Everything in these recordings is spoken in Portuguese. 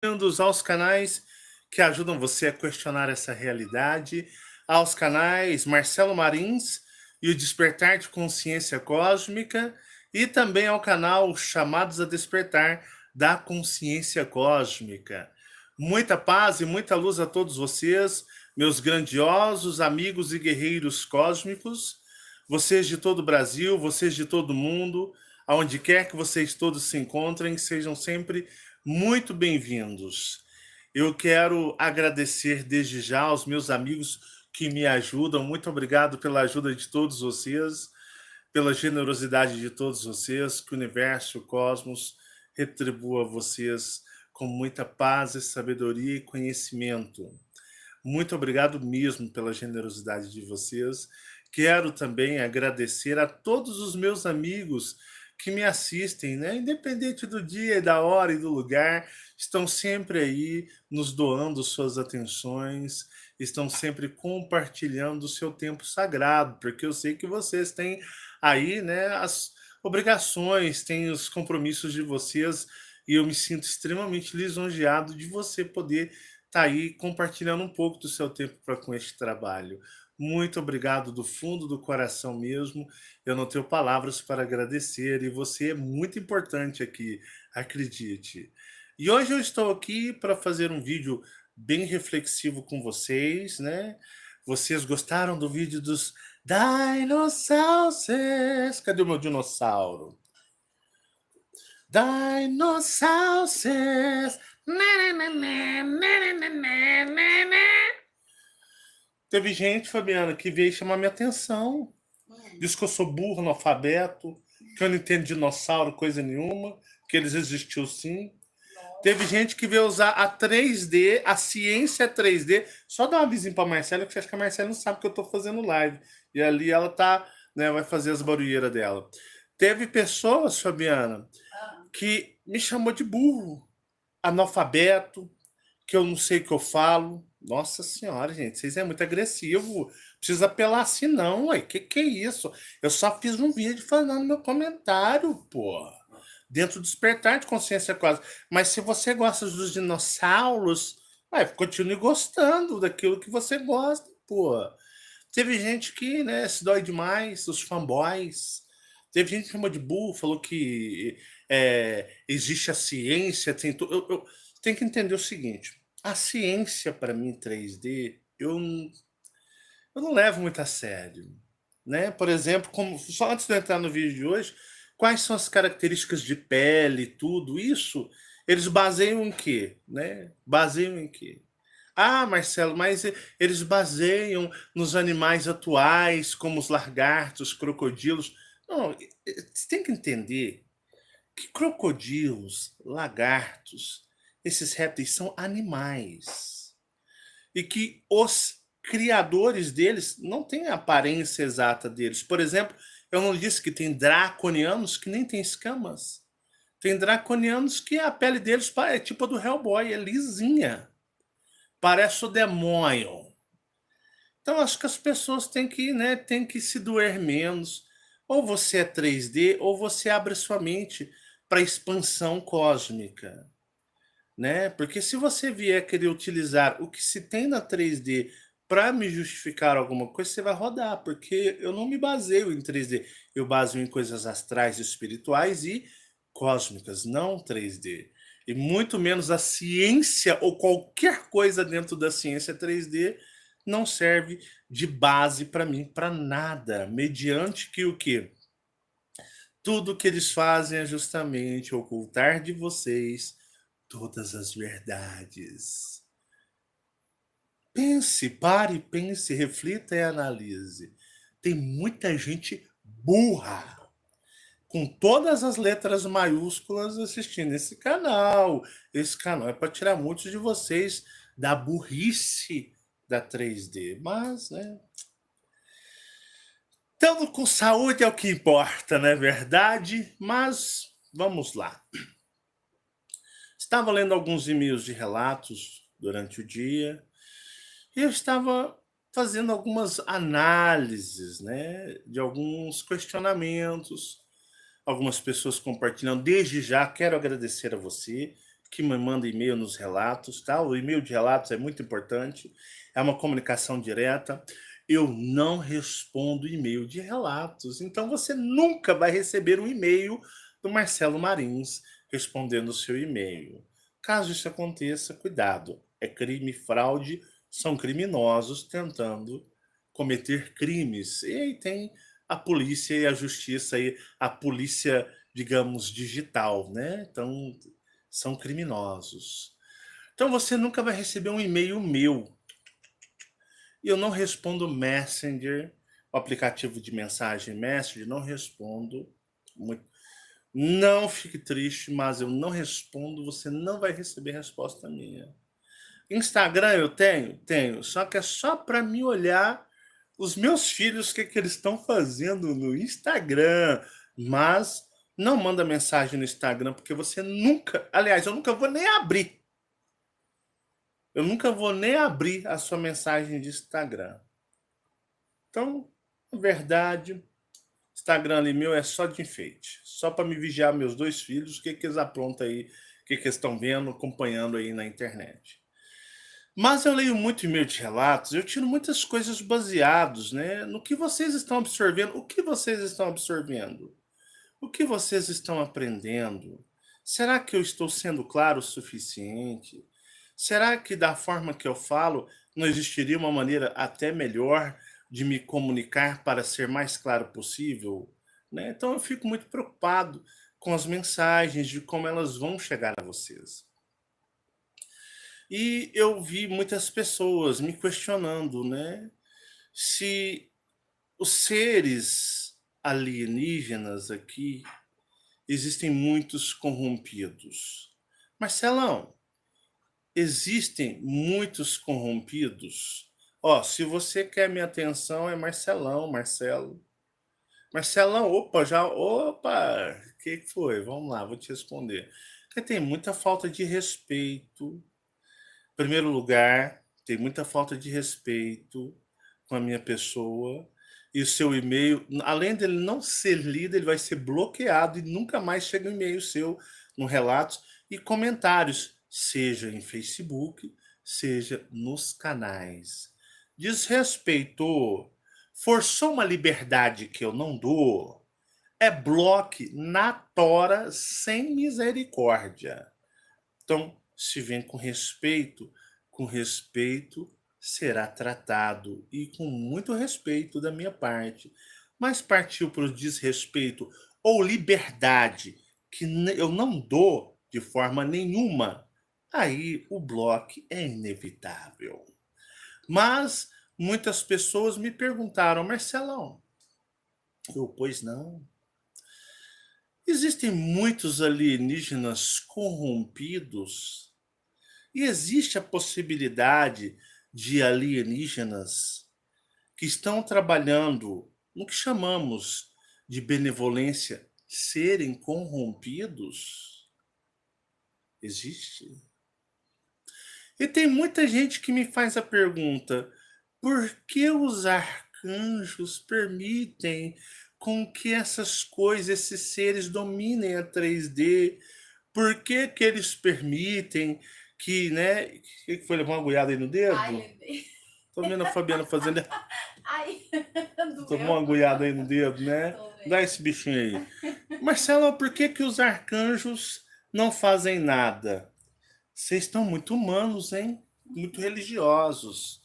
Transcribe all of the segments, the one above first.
Bem-vindos aos canais que ajudam você a questionar essa realidade, aos canais Marcelo Marins e o Despertar de Consciência Cósmica, e também ao canal Chamados a Despertar da Consciência Cósmica. Muita paz e muita luz a todos vocês, meus grandiosos amigos e guerreiros cósmicos, vocês de todo o Brasil, vocês de todo o mundo, aonde quer que vocês todos se encontrem, sejam sempre muito bem-vindos. Eu quero agradecer desde já aos meus amigos que me ajudam. Muito obrigado pela ajuda de todos vocês, pela generosidade de todos vocês. Que o universo, o cosmos, retribua vocês com muita paz e sabedoria e conhecimento. Muito obrigado mesmo pela generosidade de vocês. Quero também agradecer a todos os meus amigos que me assistem, né? Independente do dia e da hora e do lugar, estão sempre aí nos doando suas atenções, estão sempre compartilhando o seu tempo sagrado, porque eu sei que vocês têm aí, né, as obrigações, têm os compromissos de vocês, e eu me sinto extremamente lisonjeado de você poder estar aí compartilhando um pouco do seu tempo para com este trabalho. Muito obrigado do fundo do coração mesmo. Eu não tenho palavras para agradecer e você é muito importante aqui, acredite. E hoje eu estou aqui para fazer um vídeo bem reflexivo com vocês, né? Vocês gostaram do vídeo dos dinossauros? Cadê o meu dinossauro? Dinossauros! Teve gente, Fabiana, que veio chamar minha atenção. Diz que eu sou burro, analfabeto, que eu não entendo dinossauro, coisa nenhuma, que eles existiu sim. Teve gente que veio usar a 3D, a ciência 3D. Só dá uma vizinha pra Marcela, que acho que a Marcela não sabe que eu tô fazendo live. E ali ela tá, né, vai fazer as barulheiras dela. Teve pessoas, Fabiana, que me chamou de burro, analfabeto, que eu não sei o que eu falo. Nossa senhora, gente, vocês é muito agressivo. Precisa apelar assim não, ué. Que é isso? Eu só fiz um vídeo falando no meu comentário, pô. Dentro do despertar de consciência quase. Mas se você gosta dos dinossauros, ué, continue gostando daquilo que você gosta, pô. Teve gente que, né, se dói demais, os fanboys. Teve gente que chamou de burro, falou que existe a ciência, tem tudo. Eu tenho que entender o seguinte: a ciência, para mim, 3D, eu não levo muito a sério. Né? Por exemplo, como, só antes de eu entrar no vídeo de hoje, quais são as características de pele, tudo isso, eles baseiam em quê? Né? Baseiam em quê? Ah, Marcelo, mas eles baseiam nos animais atuais, como os lagartos, crocodilos. Não, você tem que entender que crocodilos, lagartos, esses répteis são animais. E que os criadores deles não têm a aparência exata deles. Por exemplo, eu não disse que tem draconianos que nem têm escamas. Tem draconianos que a pele deles é tipo a do Hellboy, é lisinha. Parece o demônio. Então acho que as pessoas têm que, né, têm que se doer menos. Ou você é 3D, ou você abre sua mente para a expansão cósmica. Né? Porque se você vier querer utilizar o que se tem na 3D para me justificar alguma coisa, você vai rodar, porque eu não me baseio em 3D, eu baseio em coisas astrais, espirituais e cósmicas, não 3D. E muito menos a ciência ou qualquer coisa dentro da ciência 3D não serve de base para mim, para nada, mediante que o quê? Tudo que eles fazem é justamente ocultar de vocês todas as verdades. Pense, pare, pense, reflita e analise. Tem muita gente burra, com todas as letras maiúsculas, assistindo esse canal. Esse canal é para tirar muitos de vocês da burrice da 3D. Mas, né? Estando com saúde é o que importa, não é verdade? Mas vamos lá. Estava lendo alguns e-mails de relatos durante o dia e eu estava fazendo algumas análises, né, de alguns questionamentos, algumas pessoas compartilhando. Desde já quero agradecer a você que me manda e-mail nos relatos, tá? O e-mail de relatos é muito importante, é uma comunicação direta. Eu não respondo e-mail de relatos, então você nunca vai receber um e-mail do Marcelo Marins respondendo o seu e-mail. Caso isso aconteça, cuidado, é crime, fraude, são criminosos tentando cometer crimes. E aí tem a polícia e a justiça e a polícia, digamos, digital, né? Então, são criminosos. Então você nunca vai receber um e-mail meu. E eu não respondo Messenger, o aplicativo de mensagem Messenger, não respondo. Não fique triste, mas eu não respondo, você não vai receber resposta minha. Instagram eu tenho? Tenho, só que é só para me olhar os meus filhos, o que eles estão fazendo no Instagram. Mas não manda mensagem no Instagram, porque você nunca... Aliás, eu nunca vou nem abrir. Eu nunca vou nem abrir a sua mensagem de Instagram. Então, na verdade, Instagram ali meu é só de enfeite. Só para me vigiar meus dois filhos, o que eles aprontam aí, o que eles estão vendo, acompanhando aí na internet. Mas eu leio muito e-mail de relatos, eu tiro muitas coisas baseados, né, no que vocês estão absorvendo. O que vocês estão absorvendo? O que vocês estão aprendendo? Será que eu estou sendo claro o suficiente? Será que da forma que eu falo não existiria uma maneira até melhor de me comunicar para ser mais claro possível? Né? Então eu fico muito preocupado com as mensagens, de como elas vão chegar a vocês. E eu vi muitas pessoas me questionando, né, se os seres alienígenas aqui existem muitos corrompidos. Marcelão, existem muitos corrompidos? Ó, se você quer minha atenção, é Marcelão, Marcelo. Marcelão, opa, o que foi? Vamos lá, vou te responder. Porque tem muita falta de respeito. Em primeiro lugar, tem muita falta de respeito com a minha pessoa. E o seu e-mail, além dele não ser lido, ele vai ser bloqueado e nunca mais chega um e-mail seu no relatos e comentários, seja em Facebook, seja nos canais. Desrespeitou, forçou uma liberdade que eu não dou, é bloque na tora sem misericórdia. Então, se vem com respeito será tratado e com muito respeito da minha parte. Mas partiu para o desrespeito ou liberdade que eu não dou de forma nenhuma, aí o bloco é inevitável. Mas muitas pessoas me perguntaram, Marcelão, pois não. Existem muitos alienígenas corrompidos e existe a possibilidade de alienígenas que estão trabalhando no que chamamos de benevolência serem corrompidos? Existe. E tem muita gente que me faz a pergunta: por que os arcanjos permitem com que essas coisas, esses seres dominem a 3D? Por que que eles permitem que, né? O que foi, levar uma agulhada aí no dedo? Ai, Tô vendo a Fabiana fazendo. ai, Tomou uma agulhada aí no dedo, né? Dá esse bichinho aí. Marcelo, por que que os arcanjos não fazem nada? Vocês estão muito humanos, hein? Muito religiosos.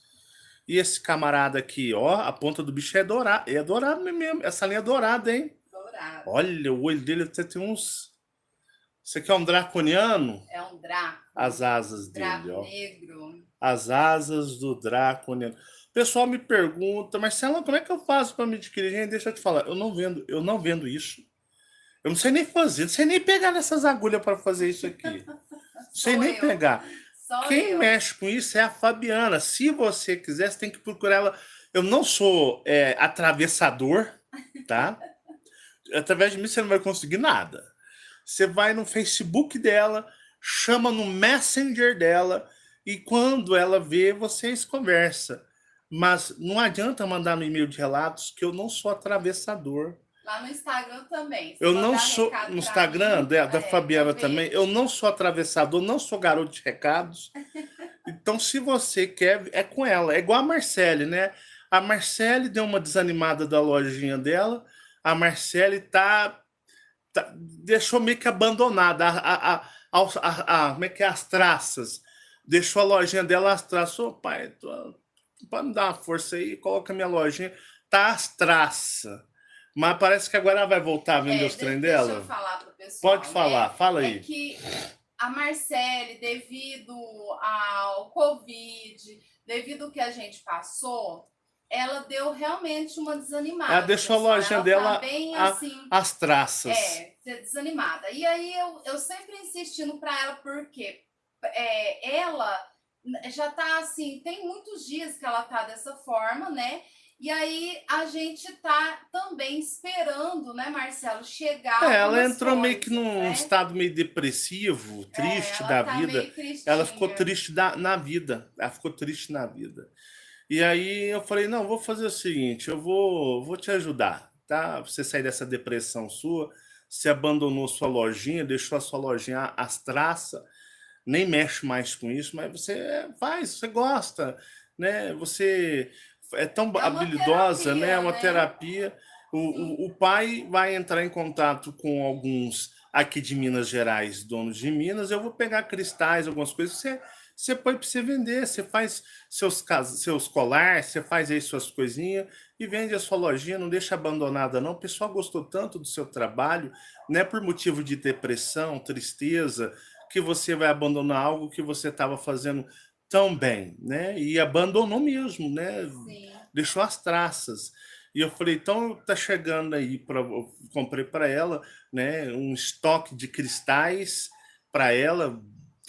E esse camarada aqui, ó, a ponta do bicho é dourada. É dourado mesmo. Essa linha é dourada, hein? dourado. Olha, o olho dele até tem uns. Isso aqui é um draconiano? É um draco. As asas dele, Draco ó. negro. As asas do draconiano. O pessoal me pergunta, Marcelo, como é que eu faço para me adquirir? Gente, deixa eu te falar, eu não vendo isso. Eu não sei nem fazer, não sei nem pegar nessas agulhas para fazer isso aqui. Não sei nem pegar. Quem mexe com isso é a Fabiana. Se você quiser, você tem que procurar ela. Eu não sou atravessador, tá? Através de mim você não vai conseguir nada. Você vai no Facebook dela, chama no Messenger dela e quando ela vê, vocês conversam. Mas não adianta mandar no e-mail de relatos que eu não sou atravessador. Lá no Instagram também. Se Eu não mandar sou recado no pra Instagram mim, da Fabiana eu também, eu vejo. não sou atravessador, não sou garoto de recados. Então, se você quer, é com ela. É igual a Marcele, né? A Marcele deu uma desanimada da lojinha dela. A Marcele deixou meio que abandonada como é que é, as traças. Deixou a lojinha dela as traças. Ô, pai, pode me dar uma força aí, coloca minha lojinha. Tá as traças. Mas parece que agora ela vai voltar a vender os trem Deixa eu dela. falar pro Pode pessoal, falar, né? fala É aí. que a Marcele, devido ao Covid, devido ao que a gente passou, ela deu realmente uma Ela desanimada, deixou a pessoal. lojinha Ela tá dela bem assim, as traças. desanimada. E aí eu sempre insistindo para ela, porque ela já tá assim, tem muitos dias que ela tá dessa forma, né? E aí a gente tá também esperando, né, Marcelo, chegar Ela algumas entrou meio que coisas, num né? estado meio depressivo, triste Ela da tá vida. meio Ela ficou tristinha. triste na vida. Ela ficou triste na vida. E aí eu falei, não, vou fazer o seguinte, vou te ajudar, tá? Você sair dessa depressão sua, você abandonou sua lojinha, deixou a sua lojinha às traças, nem mexe mais com isso, mas você faz, você gosta, né? Você é tão É uma habilidosa, né? É terapia, uma né? terapia. Sim. O pai vai entrar em contato com alguns aqui de Minas Gerais, donos de Minas. Eu vou pegar cristais, algumas coisas. Você põe para você vender. Você faz seus colares, você faz aí suas coisinhas e vende a sua lojinha. Não deixa abandonada, não. O pessoal gostou tanto do seu trabalho, não é por motivo de depressão, tristeza, que você vai abandonar algo que você estava fazendo tão bem, né? E abandonou mesmo, né? Sim. Deixou as traças. E eu falei, então tá chegando aí eu comprei para ela, né, um estoque de cristais para ela.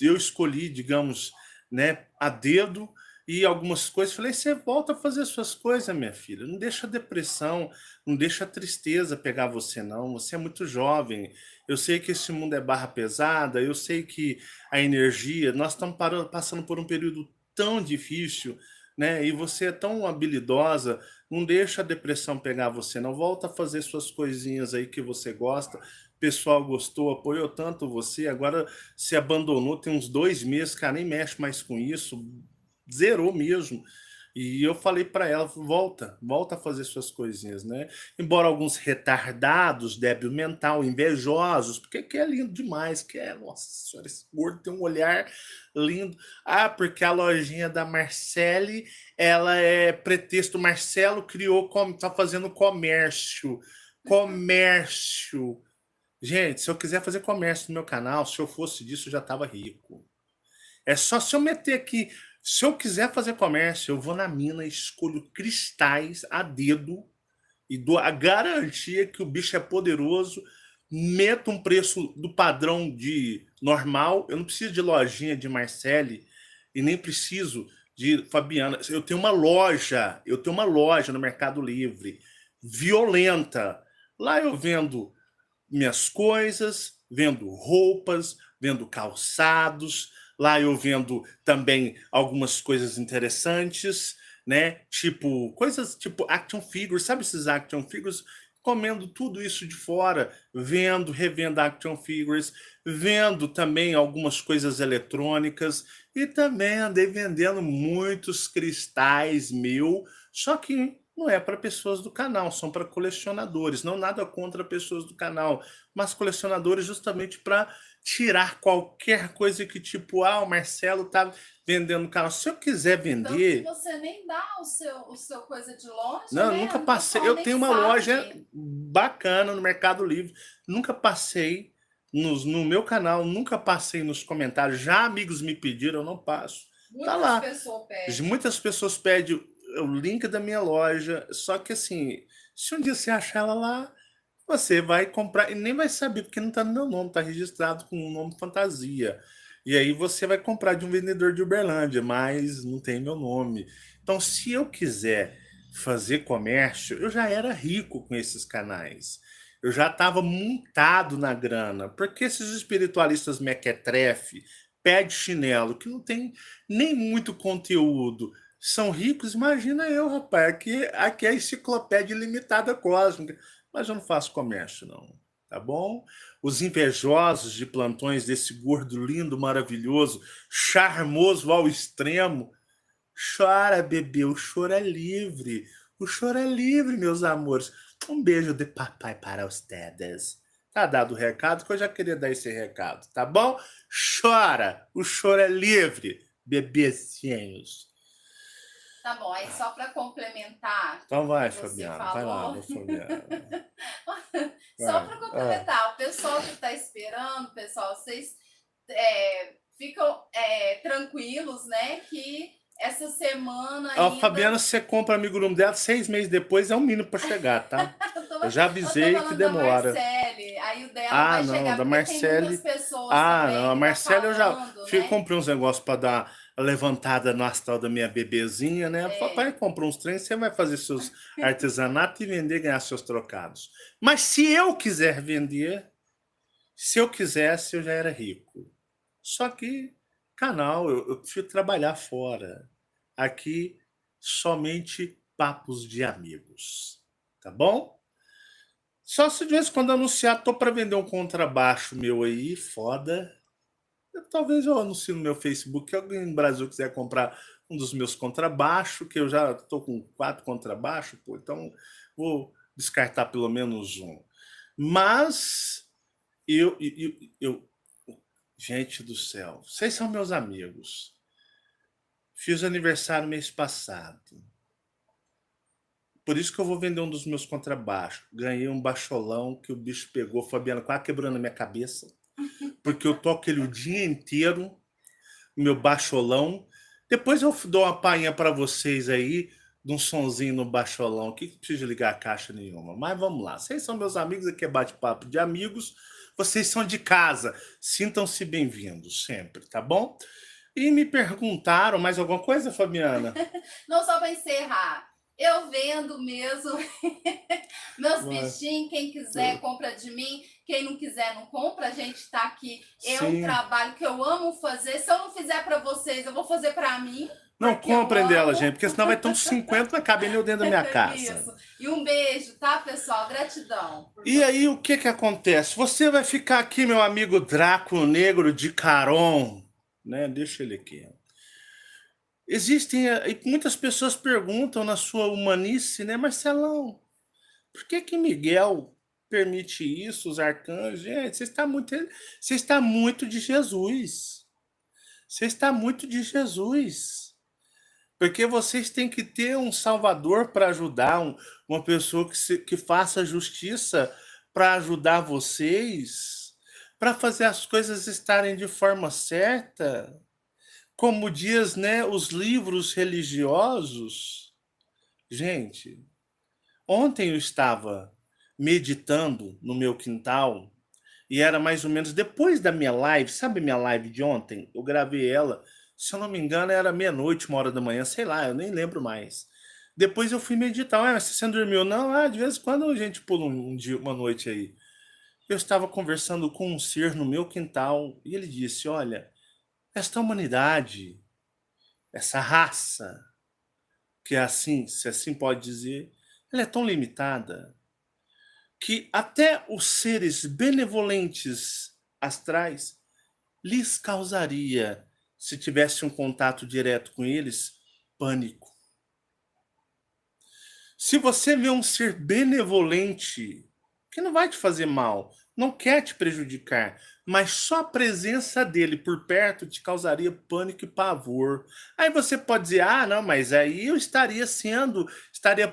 Eu escolhi, digamos, né, a dedo e algumas coisas. Falei, você volta a fazer suas coisas, minha filha. Não deixa a depressão, não deixa a tristeza pegar você, não. Você é muito jovem. Eu sei que esse mundo é barra pesada, eu sei que a energia, nós estamos passando por um período tão difícil, né? E você é tão habilidosa, não deixa a depressão pegar você, não. Volta a fazer suas coisinhas aí que você gosta. O pessoal gostou, apoiou tanto você, agora se abandonou, tem uns 2 meses, cara, nem mexe mais com isso, zerou mesmo. E eu falei para ela, volta a fazer suas coisinhas, né? Embora alguns retardados, débil mental, invejosos, porque que é lindo demais, nossa senhora, esse gordo tem um olhar lindo. Ah, porque a lojinha da Marcele, ela é pretexto, Marcelo criou, tá fazendo comércio. Comércio. Gente, se eu quiser fazer comércio no meu canal, se eu fosse disso, eu já tava rico. É só se eu meter aqui. Se eu quiser fazer comércio, eu vou na mina, escolho cristais a dedo e dou a garantia que o bicho é poderoso. Meto um preço do padrão de normal. Eu não preciso de lojinha de Marcele e nem preciso de Fabiana. Eu tenho uma loja no Mercado Livre, violenta. Lá eu vendo minhas coisas, vendo roupas, vendo calçados. Lá eu vendo também algumas coisas interessantes, né? Tipo, coisas tipo action figures, sabe esses action figures? Comendo tudo isso de fora, vendo, revendo action figures, vendo também algumas coisas eletrônicas e também andei vendendo muitos cristais só que não é para pessoas do canal, são para colecionadores. Não nada contra pessoas do canal, mas colecionadores justamente para tirar qualquer coisa que tipo, o Marcelo tá vendendo no canal. Se eu quiser Tanto que vender, você nem dá o seu coisa de loja, não, eu né? nunca O passei. pessoal Eu nem tenho uma loja sabe. bacana no Mercado Livre. Nunca passei no meu canal, nunca passei nos comentários. Já amigos me pediram, eu não passo. Tá Muitas lá. pessoas pedem. Muitas pessoas pedem o link da minha loja, só que assim, se um dia você achar ela lá, você vai comprar e nem vai saber, porque não tá no meu nome, tá registrado com um nome fantasia. E aí você vai comprar de um vendedor de Uberlândia, mas não tem meu nome. Então, se eu quiser fazer comércio, eu já era rico com esses canais. Eu já estava montado na grana. Porque esses espiritualistas mequetrefe, pé de chinelo, que não tem nem muito conteúdo, são ricos? Imagina eu, rapaz. Aqui é a enciclopédia ilimitada cósmica. mas eu não faço comércio, não. Tá bom? Os invejosos de plantões desse gordo lindo, maravilhoso, charmoso ao extremo, chora, bebê, o choro é livre. O choro é livre, meus amores. Um beijo de papai para ustedes. Tá dado o recado, que eu já queria dar esse recado, tá bom? Chora, o choro é livre, bebezinhos. Tá bom, aí só para complementar Então vai, o que você Fabiana, vai lá, falou, Fabiana. só Vai. para complementar, o pessoal que está esperando, pessoal, vocês ficam tranquilos, né, que essa semana A ainda... Fabiana, você compra amigurumi dela, 6 meses depois é o mínimo para chegar, tá? Eu já Eu tô avisei que falando da demora. Marcele, aí o dela Ah, vai não, chegar, da porque tem muitas Marcele. pessoas Ah, também não, a que tá Marcele falando, eu né? comprei uns negócios para dar a levantada no astral da minha bebezinha, né? Papai comprou uns trem, você vai fazer seus artesanatos e vender, ganhar seus trocados. Mas se eu quiser vender, se eu quisesse, eu já era rico. Só que canal, eu prefiro trabalhar fora. Aqui, somente papos de amigos. Tá bom? Só se de vez em quando anunciar, tô para vender um contrabaixo meu aí, foda. Talvez eu anuncie no meu Facebook, que alguém no Brasil quiser comprar um dos meus contrabaixos, que eu já tô com 4 contrabaixos, pô, então vou descartar pelo menos um. Mas eu, gente do céu, vocês são meus amigos. Fiz aniversário mês passado. Por isso que eu vou vender um dos meus contrabaixos. Ganhei um baixolão que o bicho pegou, Fabiana, quase quebrando a minha cabeça. Porque eu toco ele o dia inteiro, meu baixolão. Depois eu dou uma palhinha para vocês aí, de um sonzinho no baixolão, que não precisa ligar a caixa nenhuma. Mas vamos lá. Vocês são meus amigos, aqui é bate-papo de amigos. Vocês são de casa. Sintam-se bem-vindos sempre, tá bom? E me perguntaram mais alguma coisa, Fabiana? Não, só para encerrar. Eu vendo mesmo meus bichinhos, quem quiser compra de mim, quem não quiser não compra, a gente tá aqui. É um trabalho que eu amo fazer. Se eu não fizer para vocês, eu vou fazer para mim. Não comprem dela, gente, porque senão vai ter uns 50 vai caber nem dentro da minha casa. Isso. E um beijo, tá, pessoal? Gratidão. E aí, o que acontece? Você vai ficar aqui, meu amigo Draco Negro de Caron, né? Deixa ele aqui. Existem, muitas pessoas perguntam na sua humanice, né, Marcelão, por que Miguel permite isso, os arcanjos? Gente, você está muito de Jesus. Você está muito de Jesus. Porque vocês têm que ter um salvador para ajudar, uma pessoa que faça justiça para ajudar vocês, para fazer as coisas estarem de forma certa. Como diz, né, os livros religiosos. Gente, ontem eu estava meditando no meu quintal e era mais ou menos depois da minha live. Sabe minha live de ontem? Eu gravei ela, se eu não me engano, era meia-noite, 1h da manhã, sei lá, eu nem lembro mais. Depois eu fui meditar. Ah, você não dormiu? Não, de vez em quando a gente pula um dia, uma noite aí. Eu estava conversando com um ser no meu quintal e ele disse: olha, esta humanidade, essa raça, que é assim, se assim pode dizer, ela é tão limitada que até os seres benevolentes astrais lhes causaria, se tivesse um contato direto com eles, pânico. Se você vê um ser benevolente, que não vai te fazer mal, não quer te prejudicar, mas só a presença dele por perto te causaria pânico e pavor. Aí você pode dizer, não, mas aí eu estaria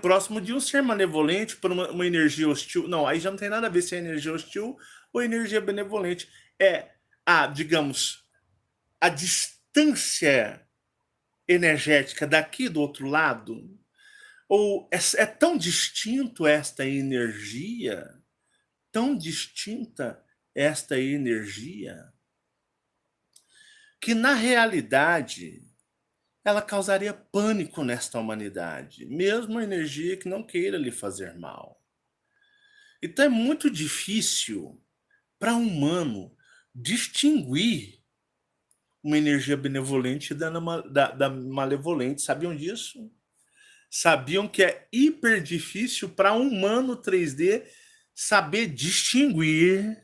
próximo de um ser malevolente por uma energia hostil. Não, aí já não tem nada a ver se é energia hostil ou energia benevolente. Digamos, a distância energética daqui do outro lado, ou é tão distinto esta energia, tão distinta esta energia, que na realidade ela causaria pânico nesta humanidade, mesmo a energia que não queira lhe fazer mal. Então é muito difícil para um humano distinguir uma energia benevolente da malevolente. Sabiam disso? Sabiam que é hiper difícil para um humano 3D saber distinguir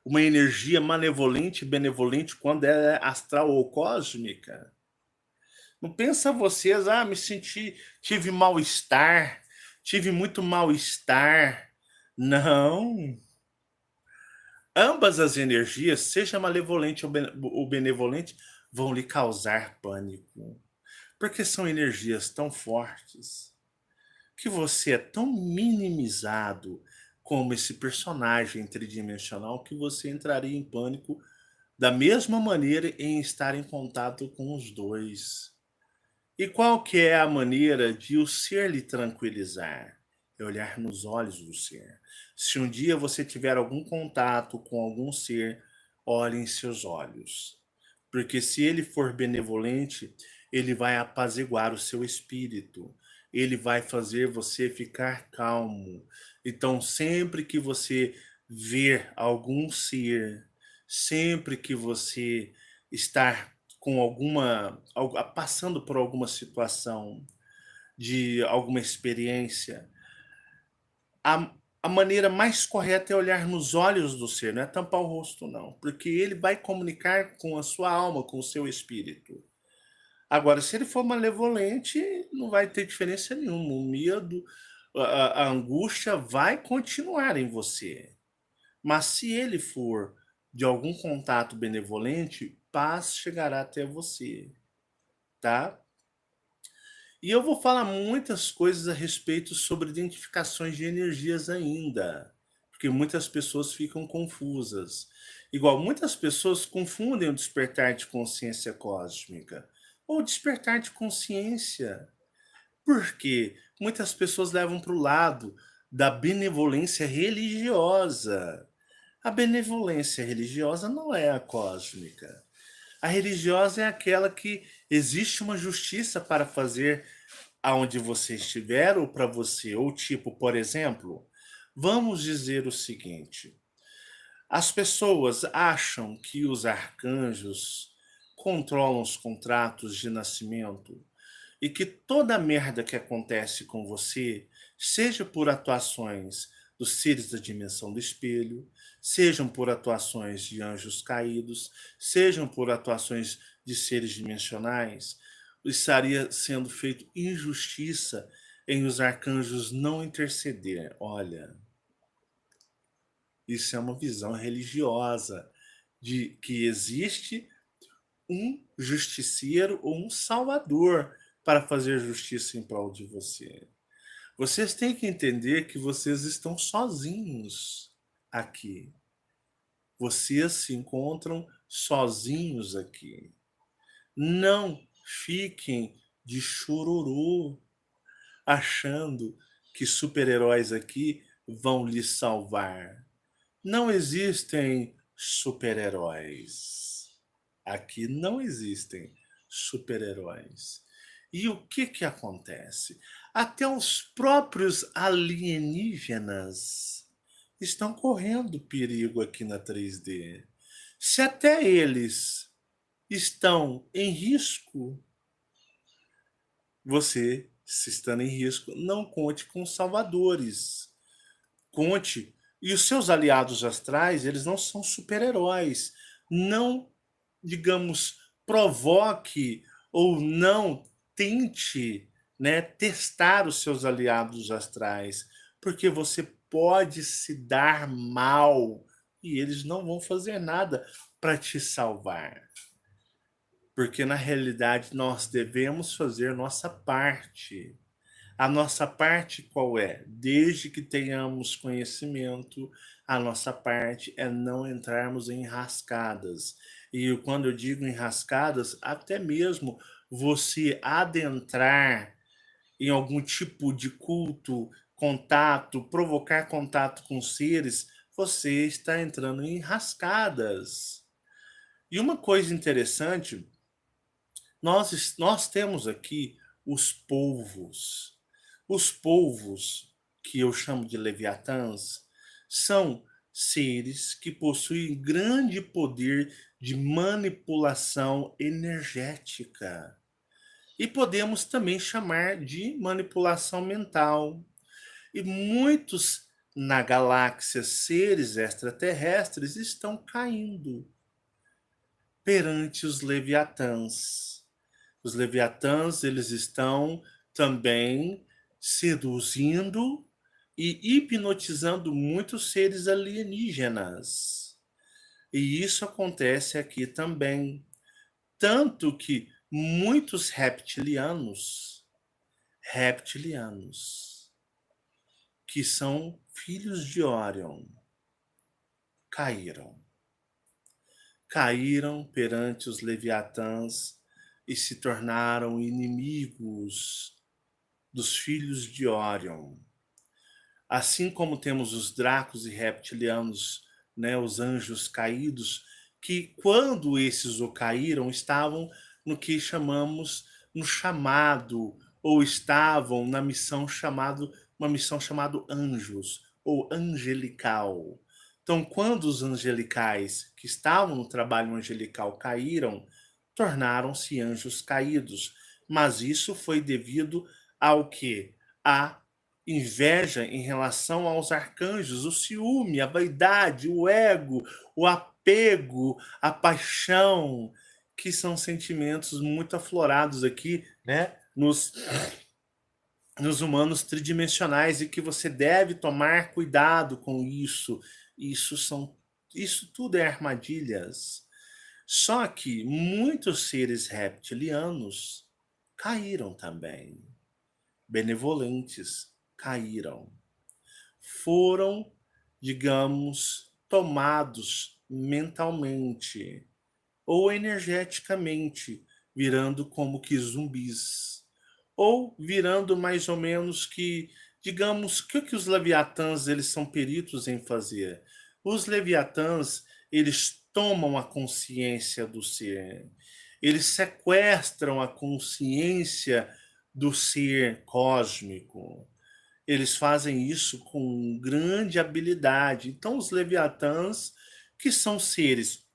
uma energia malevolente e benevolente quando ela é astral ou cósmica. Não pensa vocês, me senti, tive mal-estar, tive muito mal-estar. Não. Ambas as energias, seja malevolente ou benevolente, vão lhe causar pânico. Porque são energias tão fortes que você é tão minimizado como esse personagem tridimensional que você entraria em pânico da mesma maneira em estar em contato com os dois. E qual que é a maneira de o ser lhe tranquilizar? É olhar nos olhos do ser. Se um dia você tiver algum contato com algum ser, olhe em seus olhos. Porque se ele for benevolente, ele vai apaziguar o seu espírito. Ele vai fazer você ficar calmo. Então, sempre que você ver algum ser, sempre que você estar com passando por alguma situação, de alguma experiência, a, a maneira mais correta é olhar nos olhos do ser, não é tampar o rosto, não, porque ele vai comunicar com a sua alma, com o seu espírito. Agora, se ele for malevolente, não vai ter diferença nenhuma. O medo, a angústia vai continuar em você. Mas se ele for de algum contato benevolente, paz chegará até você, tá? E eu vou falar muitas coisas a respeito sobre identificações de energias ainda, porque muitas pessoas ficam confusas. Igual muitas pessoas confundem o despertar de consciência cósmica ou despertar de consciência. Por quê? Muitas pessoas levam para o lado da benevolência religiosa. A benevolência religiosa não é a cósmica. A religiosa é aquela que existe uma justiça para fazer aonde você estiver ou para você. Ou tipo, por exemplo, vamos dizer o seguinte: as pessoas acham que os arcanjos controlam os contratos de nascimento e que toda merda que acontece com você, seja por atuações dos seres da dimensão do espelho, sejam por atuações de anjos caídos, sejam por atuações de seres dimensionais, estaria sendo feito injustiça em os arcanjos não interceder. Olha, isso é uma visão religiosa de que existe um justiceiro ou um salvador para fazer justiça em prol de você. Vocês têm que entender que vocês estão sozinhos aqui. Vocês se encontram sozinhos aqui. Não fiquem de chururu achando que super-heróis aqui vão lhe salvar. Não existem super-heróis. Aqui não existem super-heróis. E o que que acontece? Até os próprios alienígenas estão correndo perigo aqui na 3D. Se até eles estão em risco, você, se estando em risco, não conte com salvadores. Conte. E os seus aliados astrais, eles não são super-heróis. Não, digamos, provoque ou não tente, né, testar os seus aliados astrais, porque você pode se dar mal e eles não vão fazer nada para te salvar. Porque na realidade nós devemos fazer nossa parte. A nossa parte qual é? Desde que tenhamos conhecimento, a nossa parte é não entrarmos em rascadas. E quando eu digo em rascadas, até mesmo você adentrar em algum tipo de culto, contato, provocar contato com seres, você está entrando em rascadas. E uma coisa interessante, nós temos aqui os polvos. Os polvos, que eu chamo de leviatãs, são seres que possuem grande poder de manipulação energética. E podemos também chamar de manipulação mental. E muitos na galáxia seres extraterrestres estão caindo perante os leviatãs. Os leviatãs, eles estão também seduzindo e hipnotizando muitos seres alienígenas. E isso acontece aqui também. Tanto que muitos reptilianos, que são filhos de Órion, caíram. Caíram perante os leviatãs e se tornaram inimigos dos filhos de Órion. Assim como temos os dracos e reptilianos, né, os anjos caídos, que quando esses o caíram, estavam no que chamamos no chamado, ou estavam na missão chamado, uma missão chamada anjos, ou angelical. Então, quando os angelicais que estavam no trabalho angelical caíram, tornaram-se anjos caídos. Mas isso foi devido ao que? A inveja em relação aos arcanjos, o ciúme, a vaidade, o ego, o apego, a paixão, que são sentimentos muito aflorados aqui, né, nos humanos tridimensionais e que você deve tomar cuidado com isso. Isso tudo é armadilhas. Só que muitos seres reptilianos caíram também. Benevolentes caíram. Foram, digamos, tomados mentalmente ou energeticamente, virando como que zumbis. Ou virando mais ou menos que, digamos, que os leviatãs eles são peritos em fazer? Os leviatãs, eles tomam a consciência do ser. Eles sequestram a consciência do ser cósmico. Eles fazem isso com grande habilidade. Então, os leviatãs, que são seres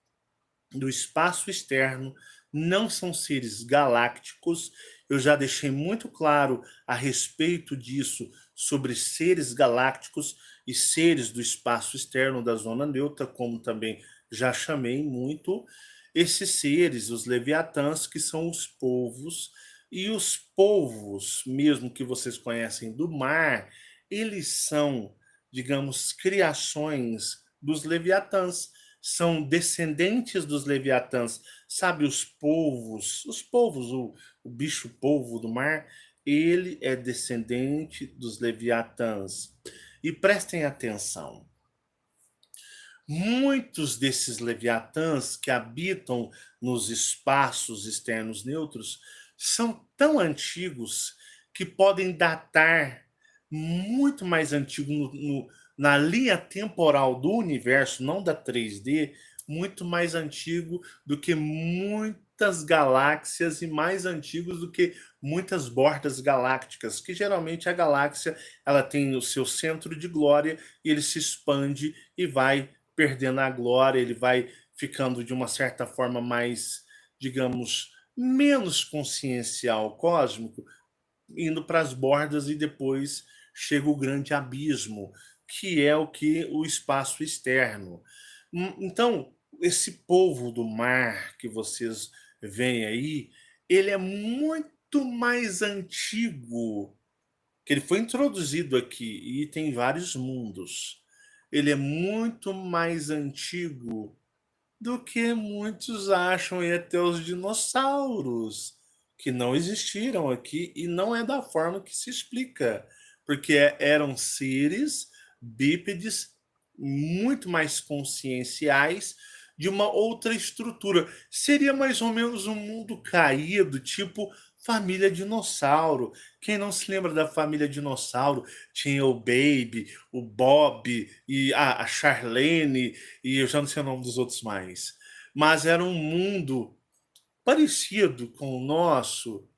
do espaço externo, não são seres galácticos. Eu já deixei muito claro a respeito disso, sobre seres galácticos e seres do espaço externo da zona neutra, como também já chamei muito. Esses seres, os leviatãs, que são os polvos, e os polvos, mesmo que vocês conhecem do mar, eles são, digamos, criações dos leviatãs, são descendentes dos leviatãs. Sabe os polvos, o bicho polvo do mar, ele é descendente dos leviatãs. E prestem atenção, muitos desses leviatãs que habitam nos espaços externos neutros são tão antigos que podem datar muito mais antigo na linha temporal do universo, não da 3D, muito mais antigo do que muitas galáxias e mais antigos do que muitas bordas galácticas, que geralmente a galáxia ela tem o seu centro de glória e ele se expande e vai perdendo a glória, ele vai ficando de uma certa forma mais, digamos, menos consciencial cósmico, indo para as bordas e depois chega o grande abismo, que é o que o espaço externo. Então, esse polvo do mar que vocês veem aí, ele é muito mais antigo, que ele foi introduzido aqui e tem vários mundos. Ele é muito mais antigo do que muitos acham, e até os dinossauros, que não existiram aqui e não é da forma que se explica, porque eram seres bípedes muito mais conscienciais, de uma outra estrutura. Seria mais ou menos um mundo caído, tipo família dinossauro. Quem não se lembra da família dinossauro? Tinha o Baby, o Bob e a Charlene, e eu já não sei o nome dos outros mais. Mas era um mundo parecido com o nosso,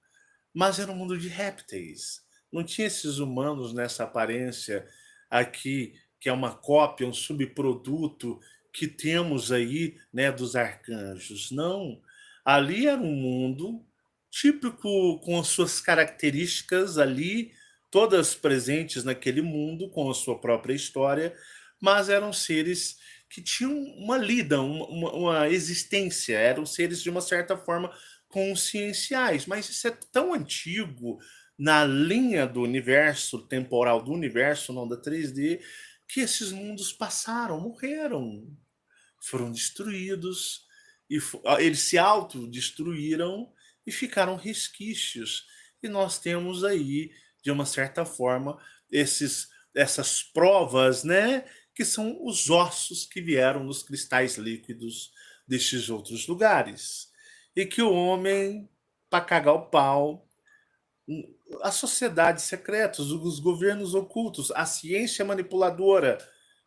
mas era um mundo de répteis. Não tinha esses humanos nessa aparência aqui, que é uma cópia, um subproduto que temos aí, né, dos arcanjos. Não. Ali era um mundo típico, com as suas características ali, todas presentes naquele mundo com a sua própria história, mas eram seres que tinham uma lida, uma existência, eram seres de uma certa forma conscienciais, mas isso é tão antigo na linha do universo temporal do universo, não da 3D, que esses mundos passaram, morreram, foram destruídos e eles se autodestruíram e ficaram resquícios. E nós temos aí, de uma certa forma, essas provas, né, que são os ossos que vieram nos cristais líquidos destes outros lugares. E que o homem, para cagar o pau, as sociedades secretas, os governos ocultos, a ciência manipuladora,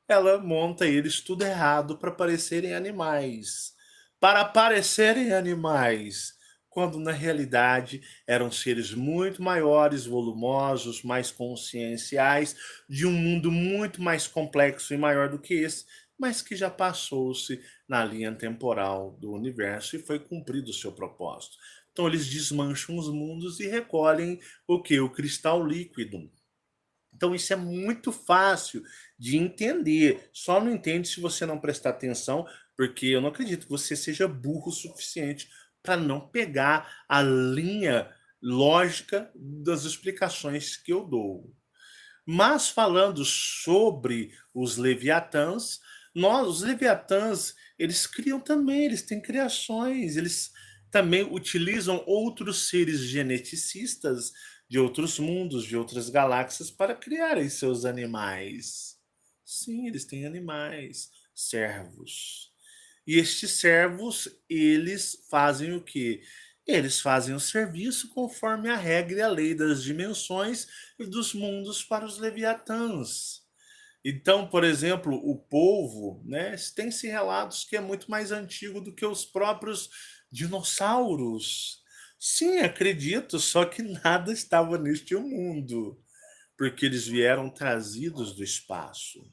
ela monta eles tudo errado para parecerem animais. Para parecerem animais, quando na realidade eram seres muito maiores, volumosos, mais conscienciais, de um mundo muito mais complexo e maior do que esse, mas que já passou-se na linha temporal do universo e foi cumprido o seu propósito. Então eles desmancham os mundos e recolhem o que? O cristal líquido. Então isso é muito fácil de entender. Só não entende se você não prestar atenção, porque eu não acredito que você seja burro o suficiente para não pegar a linha lógica das explicações que eu dou. Mas falando sobre os leviatãs, os leviatãs, eles criam também, eles têm criações, eles também utilizam outros seres geneticistas de outros mundos, de outras galáxias, para criarem seus animais. Sim, eles têm animais, servos. E estes servos, eles fazem o quê? Eles fazem o serviço conforme a regra e a lei das dimensões e dos mundos para os leviatãs. Então, por exemplo, o polvo, né, tem-se relatos que é muito mais antigo do que os próprios dinossauros. Sim, acredito, só que nada estava neste mundo, porque eles vieram trazidos do espaço.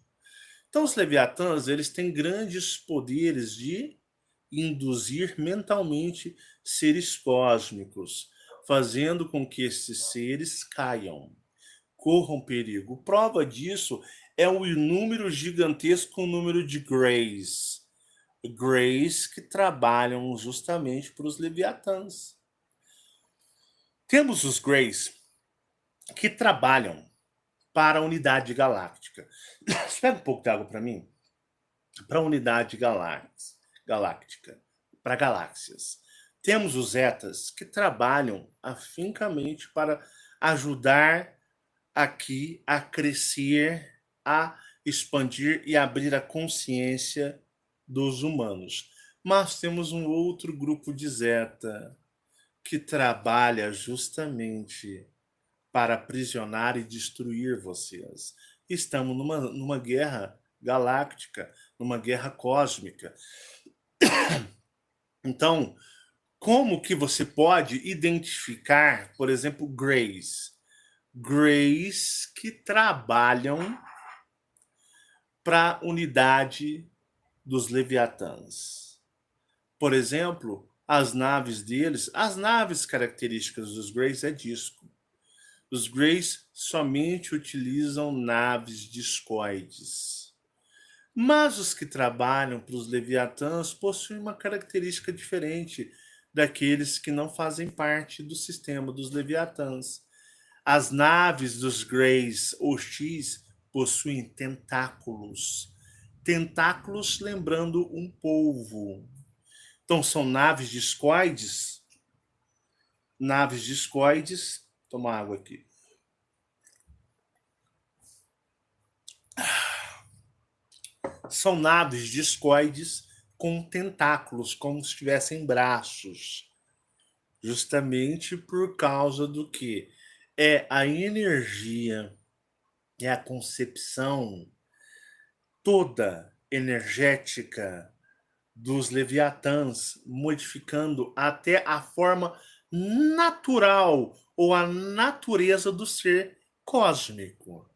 Então, os leviatãs, eles têm grandes poderes de induzir mentalmente seres cósmicos, fazendo com que esses seres caiam, corram perigo. Prova disso é o inúmero gigantesco número de Greys. Greys que trabalham justamente para os leviatãs. Temos os Greys que trabalham para a unidade galáctica. Você pega um pouco de água para mim? Para a unidade galáctica, para galáxias. Temos os Zetas que trabalham afincamente para ajudar aqui a crescer, a expandir e abrir a consciência dos humanos. Mas temos um outro grupo de Zeta que trabalha justamente para aprisionar e destruir vocês. Estamos numa guerra galáctica, numa guerra cósmica. Então, como que você pode identificar, por exemplo, Greys? Greys que trabalham para a unidade dos Leviatãs. Por exemplo, as naves deles, as naves características dos Greys é disco. Os Greys somente utilizam naves discoides. Mas os que trabalham para os Leviatãs possuem uma característica diferente daqueles que não fazem parte do sistema dos Leviatãs. As naves dos Greys X possuem tentáculos. Tentáculos lembrando um polvo. Então são naves discoides. Naves discoides. Toma água aqui. São naves discoides com tentáculos, como se tivessem braços. Justamente por causa do que? É a energia, é a concepção toda energética dos leviatãs, modificando até a forma natural ou a natureza do ser cósmico.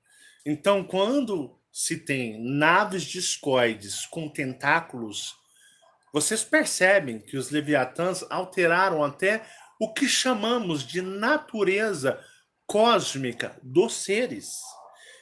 Então, quando se tem naves discoides com tentáculos, vocês percebem que os leviatãs alteraram até o que chamamos de natureza cósmica dos seres.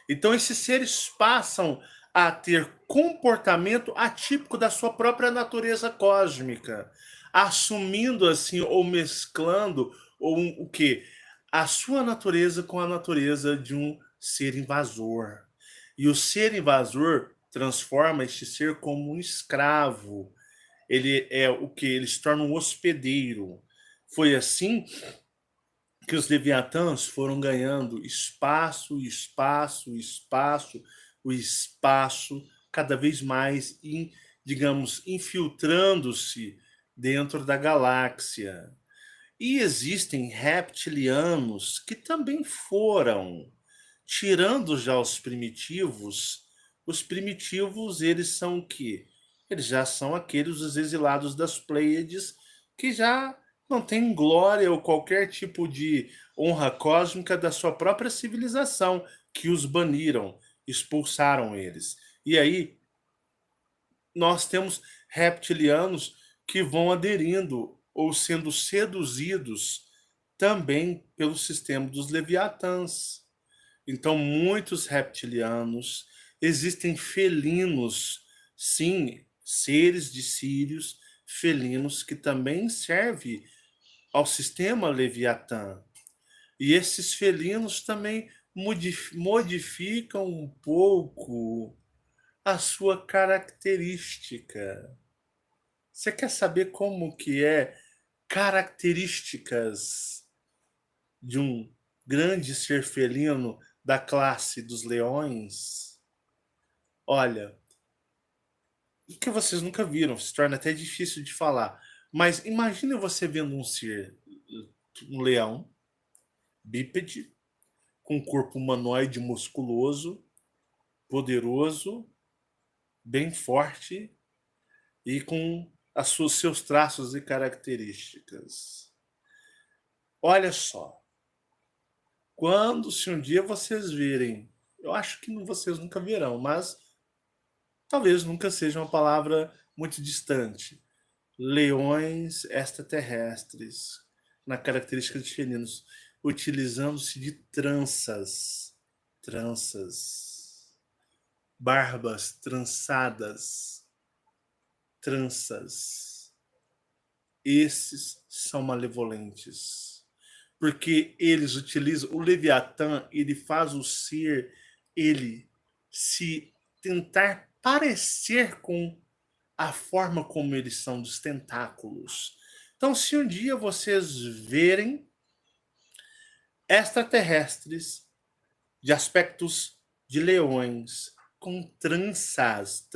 Então, esses seres passam a ter comportamento atípico da sua própria natureza cósmica, assumindo assim, ou mesclando, o quê? A sua natureza com a natureza de um ser invasor. E o ser invasor transforma este ser como um escravo. Ele é o que? Ele se torna um hospedeiro. Foi assim que os leviatãs foram ganhando espaço, espaço, espaço, o espaço cada vez mais, digamos, infiltrando-se dentro da galáxia. E existem reptilianos que também foram, tirando já os primitivos eles são o quê? Eles já são aqueles os exilados das Pleiades que já não têm glória ou qualquer tipo de honra cósmica da sua própria civilização, que os baniram, expulsaram eles. E aí nós temos reptilianos que vão aderindo ou sendo seduzidos também pelo sistema dos leviatãs. Então, muitos reptilianos, existem felinos, sim, seres de Sírios, felinos que também servem ao sistema leviatã. E esses felinos também modificam um pouco a sua característica. Você quer saber como que é características de um grande ser felino da classe dos leões? Olha, que vocês nunca viram, se torna até difícil de falar. Mas imagine você vendo um ser, um leão, bípede, com um corpo humanoide musculoso, poderoso, bem forte e com seus traços e características. Olha só, quando, se um dia vocês virem, eu acho que vocês nunca verão, mas talvez nunca seja uma palavra muito distante. Leões extraterrestres, na característica de felinos, utilizando-se de tranças, barbas trançadas, tranças. Esses são malevolentes, porque eles utilizam o Leviatã, ele faz o ser, ele se tentar parecer com a forma como eles são dos tentáculos. Então, se um dia vocês verem extraterrestres de aspectos de leões com tranças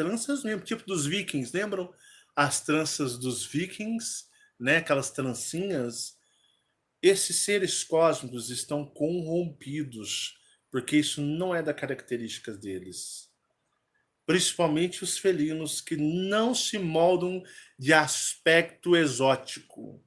mesmo, tipo dos vikings, lembram as tranças dos vikings, né? Aquelas trancinhas. Esses seres cósmicos estão corrompidos, porque isso não é da característica deles. Principalmente os felinos que não se moldam de aspecto exótico.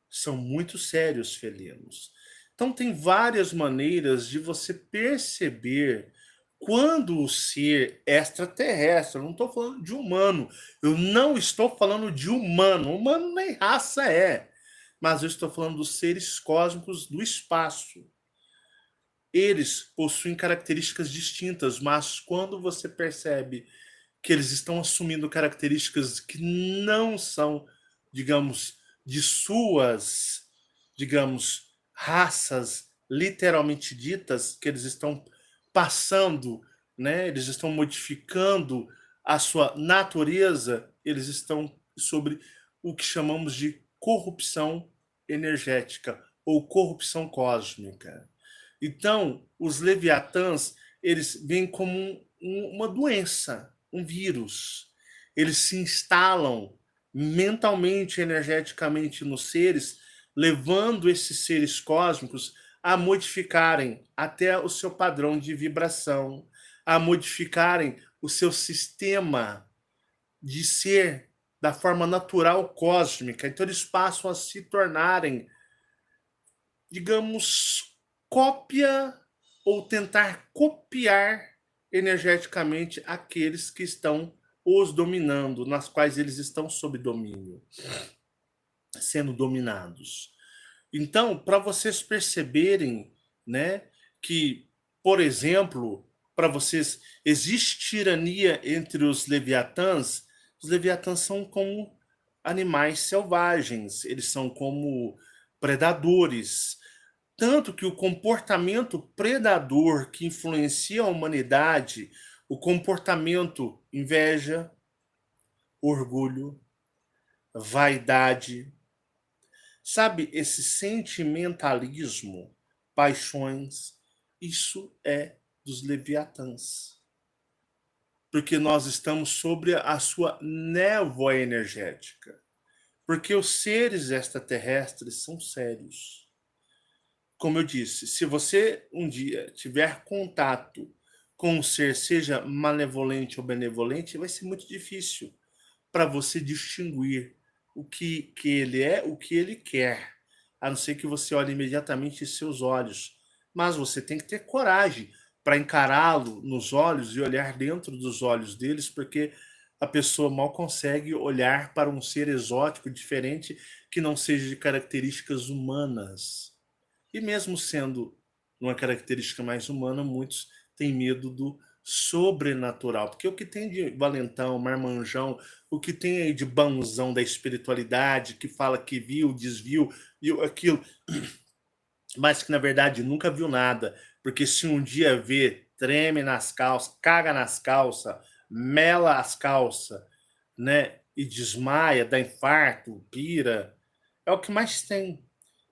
São muito sérios felinos. Então tem várias maneiras de você perceber quando o ser extraterrestre, eu não estou falando de humano, eu não estou falando de humano, humano nem raça é, mas eu estou falando dos seres cósmicos do espaço. Eles possuem características distintas, mas quando você percebe que eles estão assumindo características que não são, digamos, de suas, digamos, raças literalmente ditas, que eles estão passando, né? Eles estão modificando a sua natureza, eles estão sobre o que chamamos de corrupção energética ou corrupção cósmica. Então, os leviatãs, eles vêm como uma doença, um vírus. Eles se instalam mentalmente, energeticamente nos seres, levando esses seres cósmicos a modificarem até o seu padrão de vibração, a modificarem o seu sistema de ser da forma natural cósmica. Então, eles passam a se tornarem, digamos, cópia ou tentar copiar energeticamente aqueles que estão os dominando, nas quais eles estão sob domínio, sendo dominados. Então, para vocês perceberem, né? Que, por exemplo, para vocês, existe tirania entre os leviatãs? Os leviatãs são como animais selvagens, eles são como predadores. Tanto que o comportamento predador que influencia a humanidade, o comportamento inveja, orgulho, vaidade, sabe, esse sentimentalismo, paixões, isso é dos leviatãs. Porque nós estamos sobre a sua névoa energética. Porque os seres extraterrestres são sérios. Como eu disse, se você um dia tiver contato com um ser, seja malevolente ou benevolente, vai ser muito difícil para você distinguir que ele é, o que ele quer, a não ser que você olhe imediatamente em seus olhos. Mas você tem que ter coragem para encará-lo nos olhos e olhar dentro dos olhos deles, porque a pessoa mal consegue olhar para um ser exótico, diferente, que não seja de características humanas. E mesmo sendo uma característica mais humana, muitos têm medo do sobrenatural. Porque o que tem de valentão, marmanjão, o que tem aí de banzão da espiritualidade, que fala que viu, desviu, viu aquilo, mas que na verdade nunca viu nada. Porque se um dia vê, treme nas calças, caga nas calças, mela as calças, né? E desmaia, dá infarto, pira. É o que mais tem.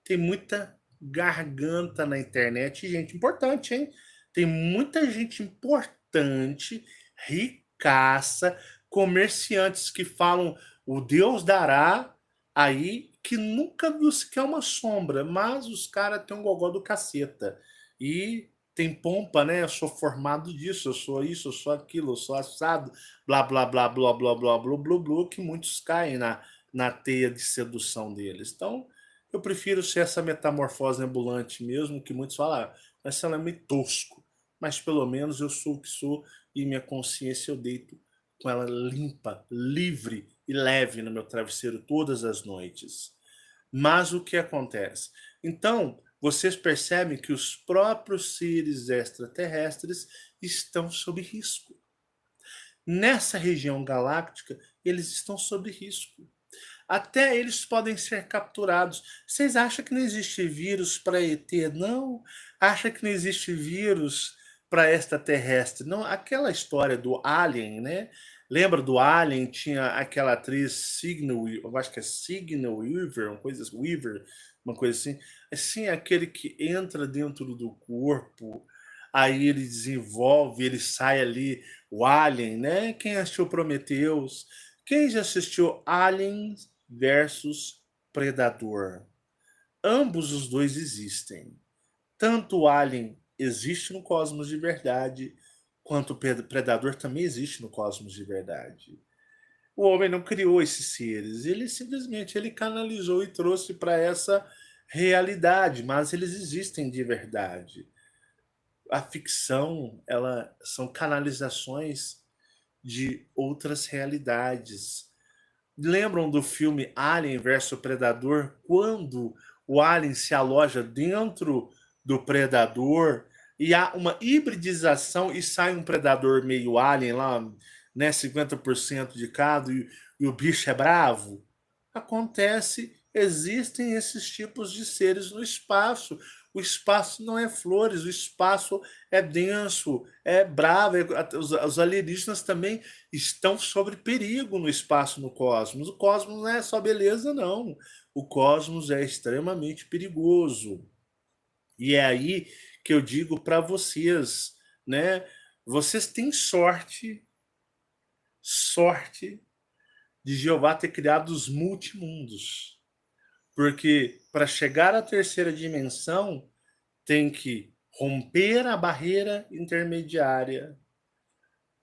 Tem muita garganta na internet e gente importante, hein? Tem muita gente importante, ricaça, comerciantes que falam o Deus dará aí, que nunca viu sequer uma sombra, mas os caras têm um gogó do caceta. E tem pompa, né? Eu sou formado disso, eu sou isso, eu sou aquilo, eu sou assado, blá, blá, blá, blá, blá, blá, blá, blá, blá, que muitos caem na teia de sedução deles. Então, eu prefiro ser essa metamorfose ambulante mesmo, que muitos falam, ah, mas ela é meio tosco. Mas pelo menos eu sou o que sou e minha consciência eu deito com ela limpa, livre e leve no meu travesseiro todas as noites. Mas o que acontece? Então, vocês percebem que os próprios seres extraterrestres estão sob risco. Nessa região galáctica, eles estão sob risco. Até eles podem ser capturados. Vocês acham que não existe vírus para ET? Não. Acha que não existe vírus para extraterrestre? Não. Aquela história do Alien, né? Lembra do Alien? Tinha aquela atriz Signal, eu acho que é Signal Weaver, uma coisa assim. Assim, aquele que entra dentro do corpo, aí ele desenvolve, ele sai ali, o Alien, né? Quem assistiu Prometheus? Quem já assistiu Alien versus Predador? Ambos os dois existem. Tanto o Alien existe no cosmos de verdade, quanto o Predador também existe no cosmos de verdade. O homem não criou esses seres, ele simplesmente ele canalizou e trouxe para essa realidade, mas eles existem de verdade. A ficção, ela são canalizações de outras realidades. Lembram do filme Alien versus Predador? Quando o alien se aloja dentro do predador e há uma hibridização e sai um predador meio alien lá, né, 50% de cada e o bicho é bravo? Acontece, existem esses tipos de seres no espaço. O espaço não é flores, o espaço é denso, é bravo. Os alienígenas também estão sob perigo no espaço, no cosmos. O cosmos não é só beleza, não. O cosmos é extremamente perigoso. E é aí que eu digo para vocês, né? Vocês têm sorte, sorte de Jeová ter criado os multimundos. Porque para chegar à terceira dimensão, tem que romper a barreira intermediária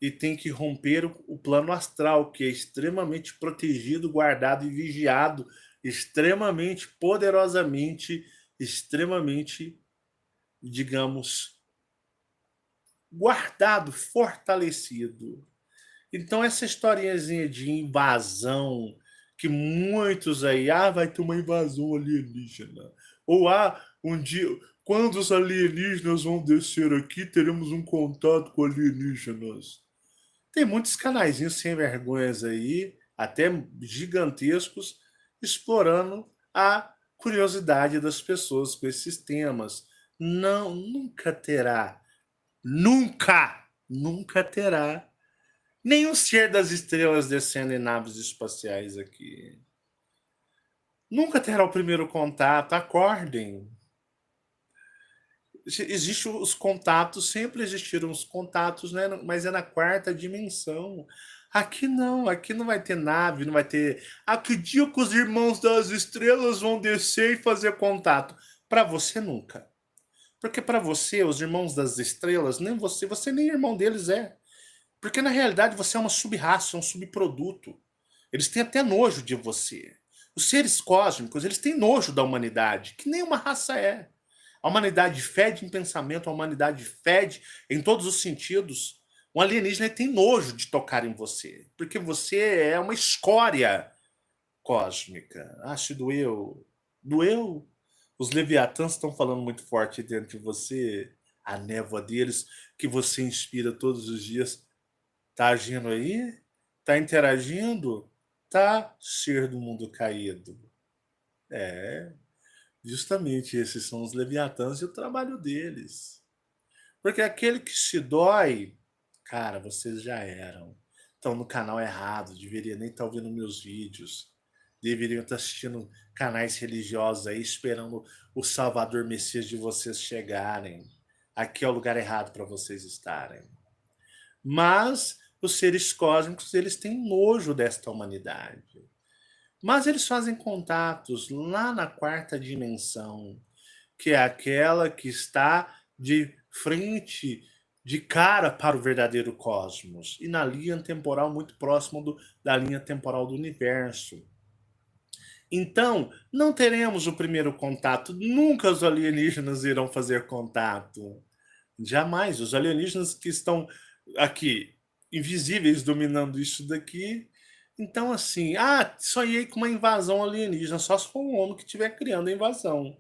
e tem que romper o plano astral, que é extremamente protegido, guardado e vigiado, extremamente poderosamente, extremamente, digamos, guardado, fortalecido. Então essa historiazinha de invasão, que muitos aí, ah, vai ter uma invasão alienígena, ou ah, Um dia, quando os alienígenas vão descer aqui, teremos um contato com alienígenas. Tem muitos canaizinhos sem vergonhas aí, até gigantescos, explorando a curiosidade das pessoas com esses temas. Não, nunca terá, nunca terá nenhum ser das estrelas descendo em naves espaciais aqui. Nunca terá o primeiro contato, acordem. Existem os contatos, sempre existiram os contatos, né? Mas é na quarta dimensão. Aqui não vai ter nave, não vai ter. Ah, que dia que os irmãos das estrelas vão descer e fazer contato? Para você nunca. Porque para você, os irmãos das estrelas, nem você nem irmão deles é. Porque na realidade você é uma sub-raça, um subproduto. Eles têm até nojo de você. Os seres cósmicos, eles têm nojo da humanidade, que nem uma raça é. A humanidade fede em pensamento, a humanidade fede em todos os sentidos. Um alienígena tem nojo de tocar em você, porque você é uma escória cósmica. Ah, se doeu. Doeu? Os leviatãs estão falando muito forte dentro de você. A névoa deles, que você inspira todos os dias, tá agindo aí? Tá interagindo? Tá, ser do mundo caído. É, justamente esses são os leviatãs e o trabalho deles. Porque aquele que se dói, cara, vocês já eram. Estão no canal errado, deveria nem estar ouvindo meus vídeos. Deveriam estar assistindo canais religiosos aí, esperando o Salvador Messias de vocês chegarem. Aqui é o lugar errado para vocês estarem. Mas os seres cósmicos, eles têm nojo desta humanidade. Mas eles fazem contatos lá na quarta dimensão, que é aquela que está de frente, de cara para o verdadeiro cosmos, e na linha temporal muito próximo da linha temporal do universo. Então, não teremos o primeiro contato, nunca os alienígenas irão fazer contato. Jamais. Os alienígenas que estão aqui, invisíveis, dominando isso daqui. Então, assim, sonhei com uma invasão alienígena, só se for um homem que estiver criando a invasão.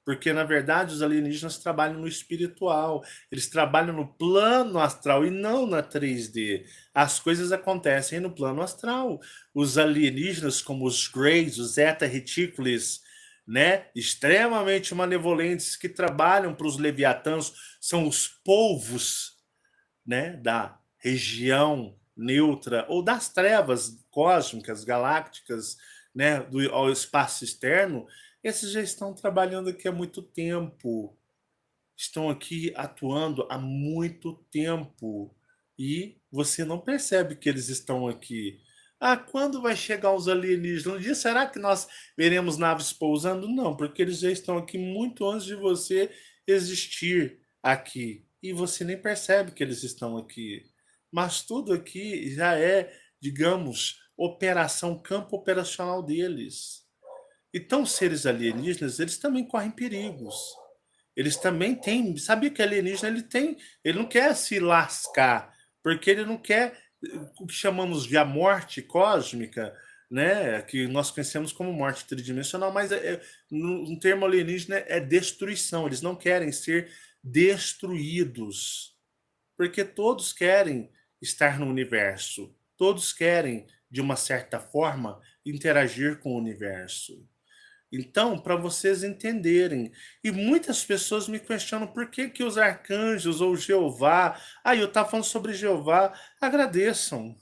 Porque, na verdade, os alienígenas trabalham no espiritual, eles trabalham no plano astral e não na 3D. As coisas acontecem no plano astral. Os alienígenas, como os Greys, os Zeta Reticuli, né, extremamente malevolentes, que trabalham para os leviatãs, são os povos, né, da região neutra ou das trevas cósmicas, galácticas, né, ao espaço externo. Esses já estão trabalhando aqui há muito tempo, estão aqui atuando há muito tempo e você não percebe que eles estão aqui. Quando vai chegar os alienígenas? Um dia será que nós veremos naves pousando? Não, porque eles já estão aqui muito antes de você existir aqui. E você nem percebe que eles estão aqui. Mas tudo aqui já é, digamos, operação, campo operacional deles. Então, seres alienígenas, eles também correm perigos. Eles também têm. Sabia que alienígena ele não quer se lascar, porque ele não quer o que chamamos de a morte cósmica, né? Que nós conhecemos como morte tridimensional, mas no termo alienígena é destruição. Eles não querem ser destruídos, porque todos querem estar no universo, todos querem, de uma certa forma, interagir com o universo. Então, para vocês entenderem, e muitas pessoas me questionam por que, que os arcanjos ou Jeová, eu estava falando sobre Jeová, agradeçam.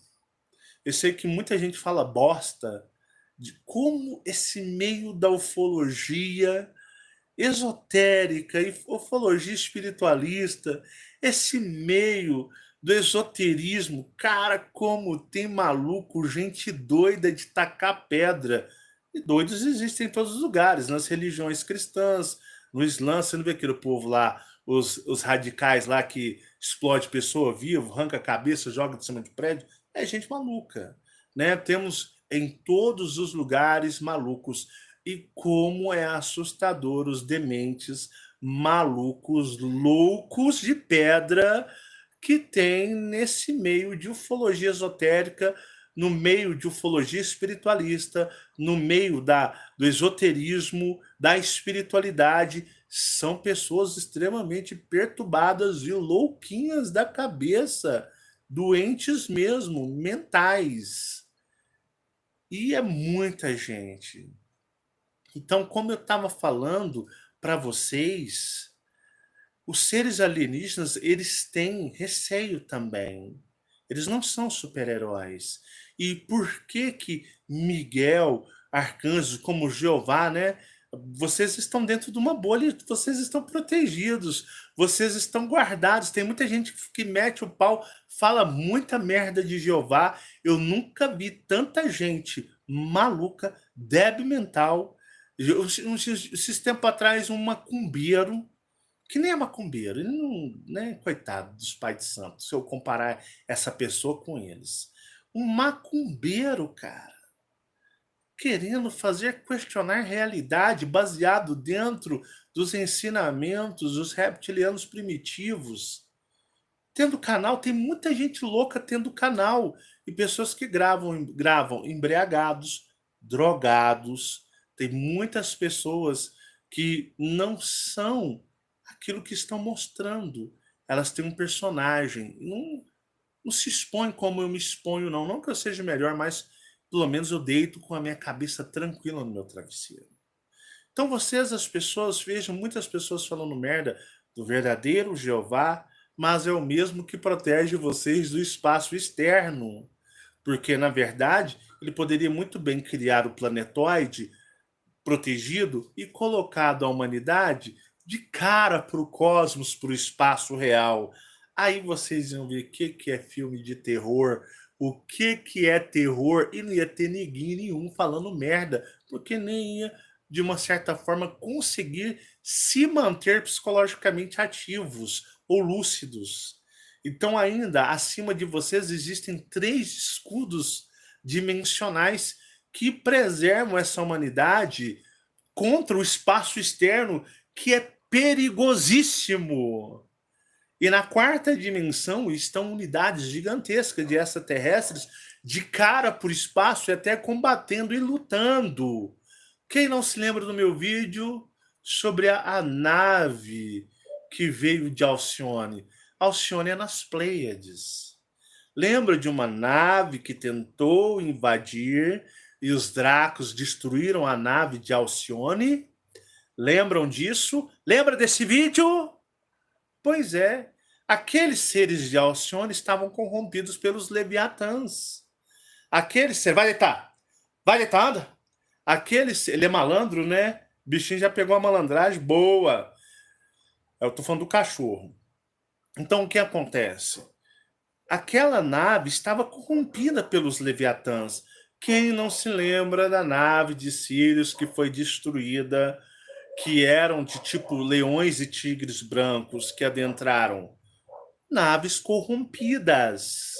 Eu sei que muita gente fala bosta de como esse meio da ufologia esotérica e ufologia espiritualista, esse meio do esoterismo, cara, como tem maluco, gente doida de tacar pedra. E doidos existem em todos os lugares, nas religiões cristãs, no Islã, você não vê aquele povo lá, os radicais lá que explode pessoa viva, arranca a cabeça, joga de cima de prédio, é gente maluca, né? Temos em todos os lugares malucos. E como é assustador os dementes, malucos, loucos de pedra que tem nesse meio de ufologia esotérica, no meio de ufologia espiritualista, no meio do esoterismo, da espiritualidade, são pessoas extremamente perturbadas e louquinhas da cabeça, doentes mesmo, mentais. E é muita gente. Então, como eu estava falando para vocês, os seres alienígenas, eles têm receio também. Eles não são super-heróis. E por que que Miguel, arcanjos como Jeová, né? Vocês estão dentro de uma bolha, vocês estão protegidos, vocês estão guardados. Tem muita gente que mete o pau, fala muita merda de Jeová. Eu nunca vi tanta gente maluca, débil mental. Esses tempos atrás, um macumbeiro que nem é macumbeiro, ele não, né, coitado dos pais de santo, se eu comparar essa pessoa com eles. Um macumbeiro, cara, querendo fazer questionar a realidade baseado dentro dos ensinamentos dos reptilianos primitivos. Tendo canal, tem muita gente louca tendo canal e pessoas que gravam embriagados, drogados. Tem muitas pessoas que não são aquilo que estão mostrando. Elas têm um personagem. Não se expõe como eu me exponho, não. Não que eu seja melhor, mas pelo menos eu deito com a minha cabeça tranquila no meu travesseiro. Então vocês, as pessoas, vejam muitas pessoas falando merda do verdadeiro Jeová, mas é o mesmo que protege vocês do espaço externo. Porque, na verdade, ele poderia muito bem criar o planetoide protegido e colocado a humanidade de cara para o cosmos, para o espaço real. Aí vocês iam ver o que é filme de terror, o que é terror, e não ia ter ninguém nenhum falando merda, porque nem ia, de uma certa forma, conseguir se manter psicologicamente ativos ou lúcidos. Então, ainda acima de vocês existem 3 escudos dimensionais que preservam essa humanidade contra o espaço externo, que é perigosíssimo. E na 4ª dimensão estão unidades gigantescas de extraterrestres de cara por espaço e até combatendo e lutando. Quem não se lembra do meu vídeo sobre a nave que veio de Alcione? Alcione é nas Pleiades. Lembra de uma nave que tentou invadir e os Dracos destruíram a nave de Alcione? Lembram disso? Lembra desse vídeo? Pois é. Aqueles seres de Alcione estavam corrompidos pelos Leviatãs. Aqueles seres... Vai deitar! Vai deitar, anda! Aqueles... Ele é malandro, né? O bichinho já pegou a malandragem boa. Eu tô falando do cachorro. Então, o que acontece? Aquela nave estava corrompida pelos Leviatãs. Quem não se lembra da nave de Sirius que foi destruída, que eram de tipo leões e tigres brancos que adentraram? Naves corrompidas.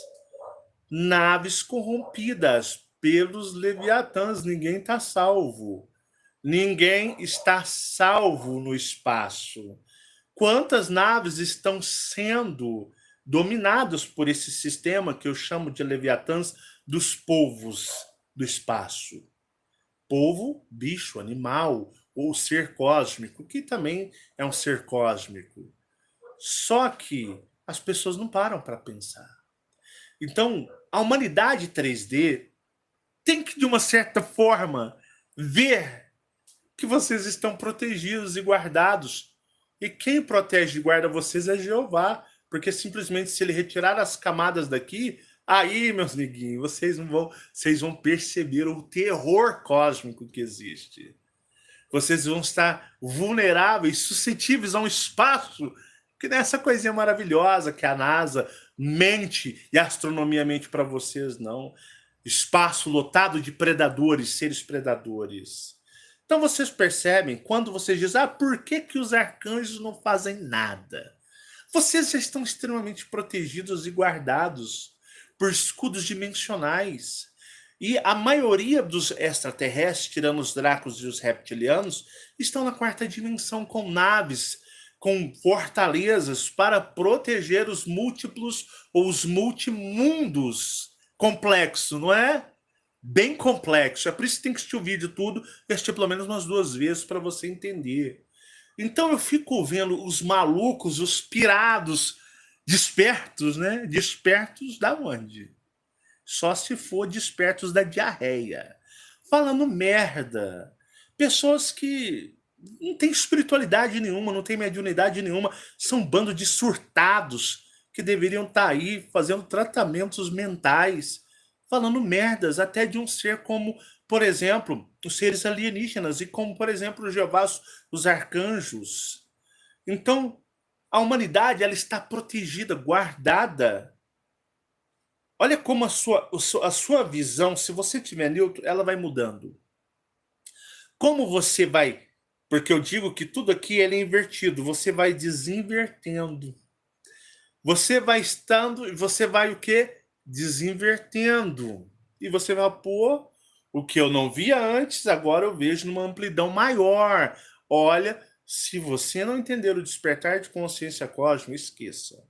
Naves corrompidas pelos Leviatãs. Ninguém está salvo. Ninguém está salvo no espaço. Quantas naves estão sendo dominadas por esse sistema que eu chamo de Leviatãs dos povos do espaço? Polvo, bicho, animal, ou ser cósmico, que também é um ser cósmico. Só que as pessoas não param para pensar. Então, a humanidade 3D tem que, de uma certa forma, ver que vocês estão protegidos e guardados. E quem protege e guarda vocês é Jeová, porque simplesmente se ele retirar as camadas daqui, aí, meus neguinhos, vocês vão perceber o terror cósmico que existe. Vocês vão estar vulneráveis, suscetíveis a um espaço que não é essa coisinha maravilhosa que a NASA mente e a astronomia mente para vocês, não. Espaço lotado de predadores, seres predadores. Então vocês percebem, quando vocês dizem, por que os arcanjos não fazem nada? Vocês já estão extremamente protegidos e guardados por escudos dimensionais. E a maioria dos extraterrestres, tirando os Dracos e os reptilianos, estão na 4ª dimensão com naves, com fortalezas para proteger os múltiplos ou os multimundos. Complexo, não é? Bem complexo. É por isso que tem que assistir o vídeo tudo e assistir pelo menos umas 2 vezes para você entender. Então eu fico vendo os malucos, os pirados, despertos, né? Despertos da onde? Só se for despertos da diarreia. Falando merda. Pessoas que não têm espiritualidade nenhuma, não têm mediunidade nenhuma, são um bando de surtados que deveriam estar aí fazendo tratamentos mentais, falando merdas até de um ser como, por exemplo, os seres alienígenas e como, por exemplo, os Jeovás, os arcanjos. Então, a humanidade ela está protegida, guardada. Olha como a sua visão, se você tiver neutro, ela vai mudando. Como você vai. Porque eu digo que tudo aqui é invertido. Você vai desinvertendo. Você vai estando e você vai o quê? Desinvertendo. E você vai pôr o que eu não via antes, agora eu vejo numa amplidão maior. Olha, se você não entender o despertar de consciência cósmica, esqueça.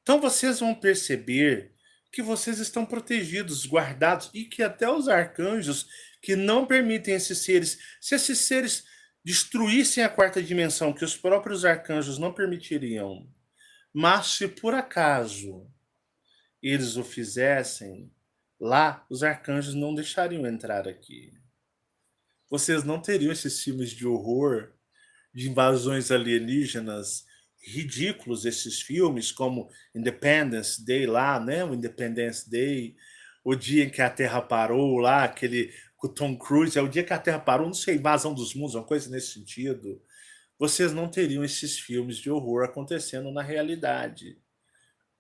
Então vocês vão perceber que vocês estão protegidos, guardados, e que até os arcanjos que não permitem esses seres, se esses seres destruíssem a quarta dimensão, que os próprios arcanjos não permitiriam, mas se por acaso eles o fizessem, lá os arcanjos não deixariam entrar aqui. Vocês não teriam esses filmes de horror, de invasões alienígenas ridículos, esses filmes, como Independence Day lá, né? O Independence Day, o dia em que a Terra parou lá, aquele com o Tom Cruise, é o dia que a Terra parou, não sei, invasão dos mundos, uma coisa nesse sentido. Vocês não teriam esses filmes de horror acontecendo na realidade,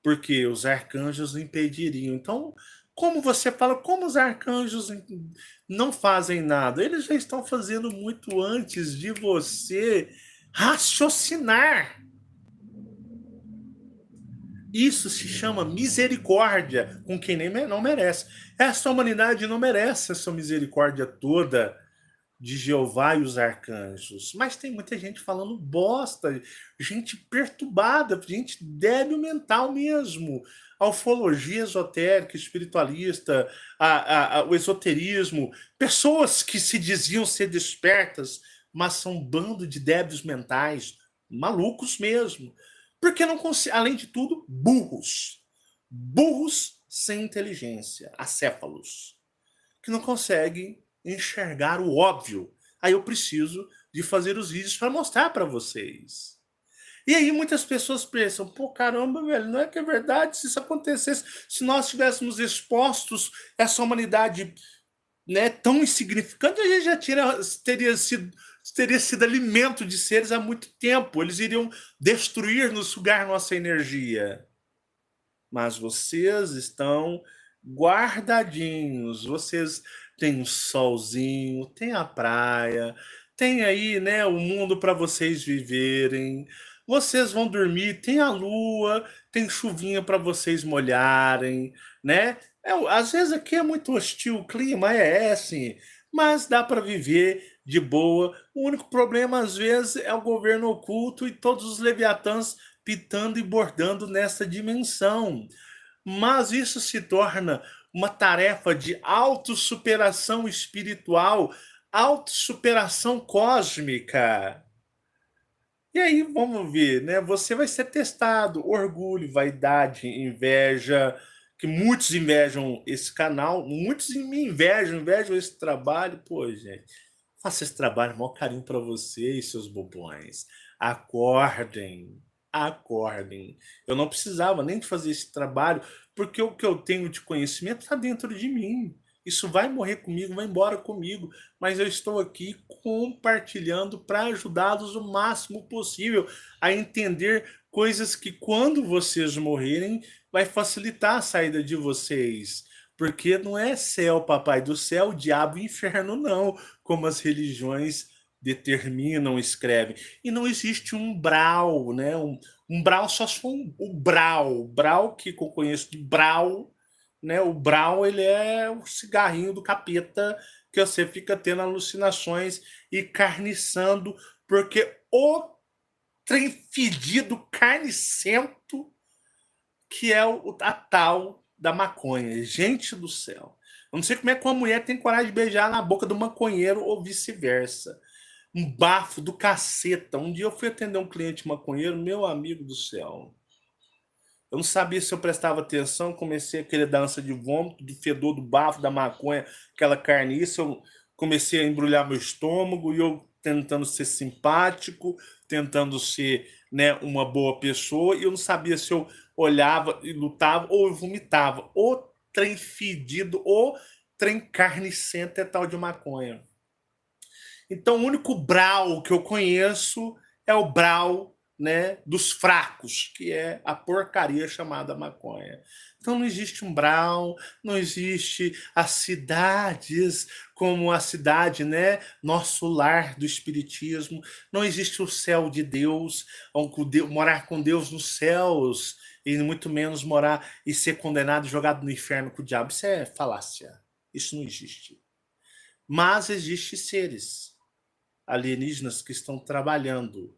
porque os arcanjos impediriam. Então, como você fala, como os arcanjos não fazem nada? Eles já estão fazendo muito antes de você raciocinar. Isso se chama misericórdia com quem nem não merece. Essa humanidade não merece essa misericórdia toda de Jeová e os arcanjos. Mas tem muita gente falando bosta, gente perturbada, gente débil mental mesmo. A ufologia esotérica, espiritualista, o esoterismo, pessoas que se diziam ser despertas, mas são um bando de débeis mentais, malucos mesmo. Porque não além de tudo, burros. Burros sem inteligência, acéfalos, que não conseguem enxergar o óbvio. Aí eu preciso de fazer os vídeos para mostrar para vocês. E aí muitas pessoas pensam, pô, caramba, velho, não é que é verdade? Se isso acontecesse, se nós tivéssemos expostos essa humanidade, né, tão insignificante, a gente já teria sido alimento de seres há muito tempo. Eles iriam destruir-nos, sugar nossa energia. Mas vocês estão guardadinhos, vocês têm um solzinho, tem a praia, tem aí, né, o mundo para vocês viverem. Vocês vão dormir, tem a lua, tem chuvinha para vocês molharem, né? Às vezes aqui é muito hostil o clima, é assim, mas dá para viver de boa. O único problema às vezes é o governo oculto e todos os leviatãs pitando e bordando nessa dimensão. Mas isso se torna uma tarefa de autossuperação espiritual, autossuperação cósmica. E aí, vamos ver, né? Você vai ser testado. Orgulho, vaidade, inveja, que muitos invejam esse canal, muitos me invejam esse trabalho. Pô, gente, faça esse trabalho, maior carinho para vocês, seus bobões. Acordem, acordem. Eu não precisava nem de fazer esse trabalho, porque o que eu tenho de conhecimento está dentro de mim. Isso vai morrer comigo, vai embora comigo, mas eu estou aqui compartilhando para ajudá-los o máximo possível a entender coisas que, quando vocês morrerem, vai facilitar a saída de vocês. Porque não é céu, papai do céu, diabo e inferno, não, como as religiões determinam, escrevem. E não existe um umbral, né? Um umbral só se for o brau. O brau que eu conheço de brau, né? O brau, ele é o cigarrinho do capeta que você fica tendo alucinações e carniçando, porque o trem fedido, carnicento, que é a tal da maconha. Gente do céu. Eu não sei como é que uma mulher tem coragem de beijar na boca do maconheiro ou vice-versa. um bafo do caceta. Um dia eu fui atender um cliente maconheiro, meu amigo do céu. Eu não sabia se eu prestava atenção, comecei a querer dança de vômito, do fedor do bafo, da maconha, aquela carniça, eu comecei a embrulhar meu estômago e eu tentando ser simpático, tentando ser, né, uma boa pessoa, e eu não sabia se eu olhava e lutava ou eu vomitava. Ou trem fedido, ou trem carnicenta é tal de maconha. Então, o único brau que eu conheço é o brau, né, dos fracos, que é a porcaria chamada maconha. Então não existe um brau, não existe as cidades como a cidade, né, nosso lar do espiritismo, não existe o céu de Deus, morar com Deus nos céus, e muito menos morar e ser condenado e jogado no inferno com o diabo. Isso é falácia. Isso não existe. Mas existem seres alienígenas que estão trabalhando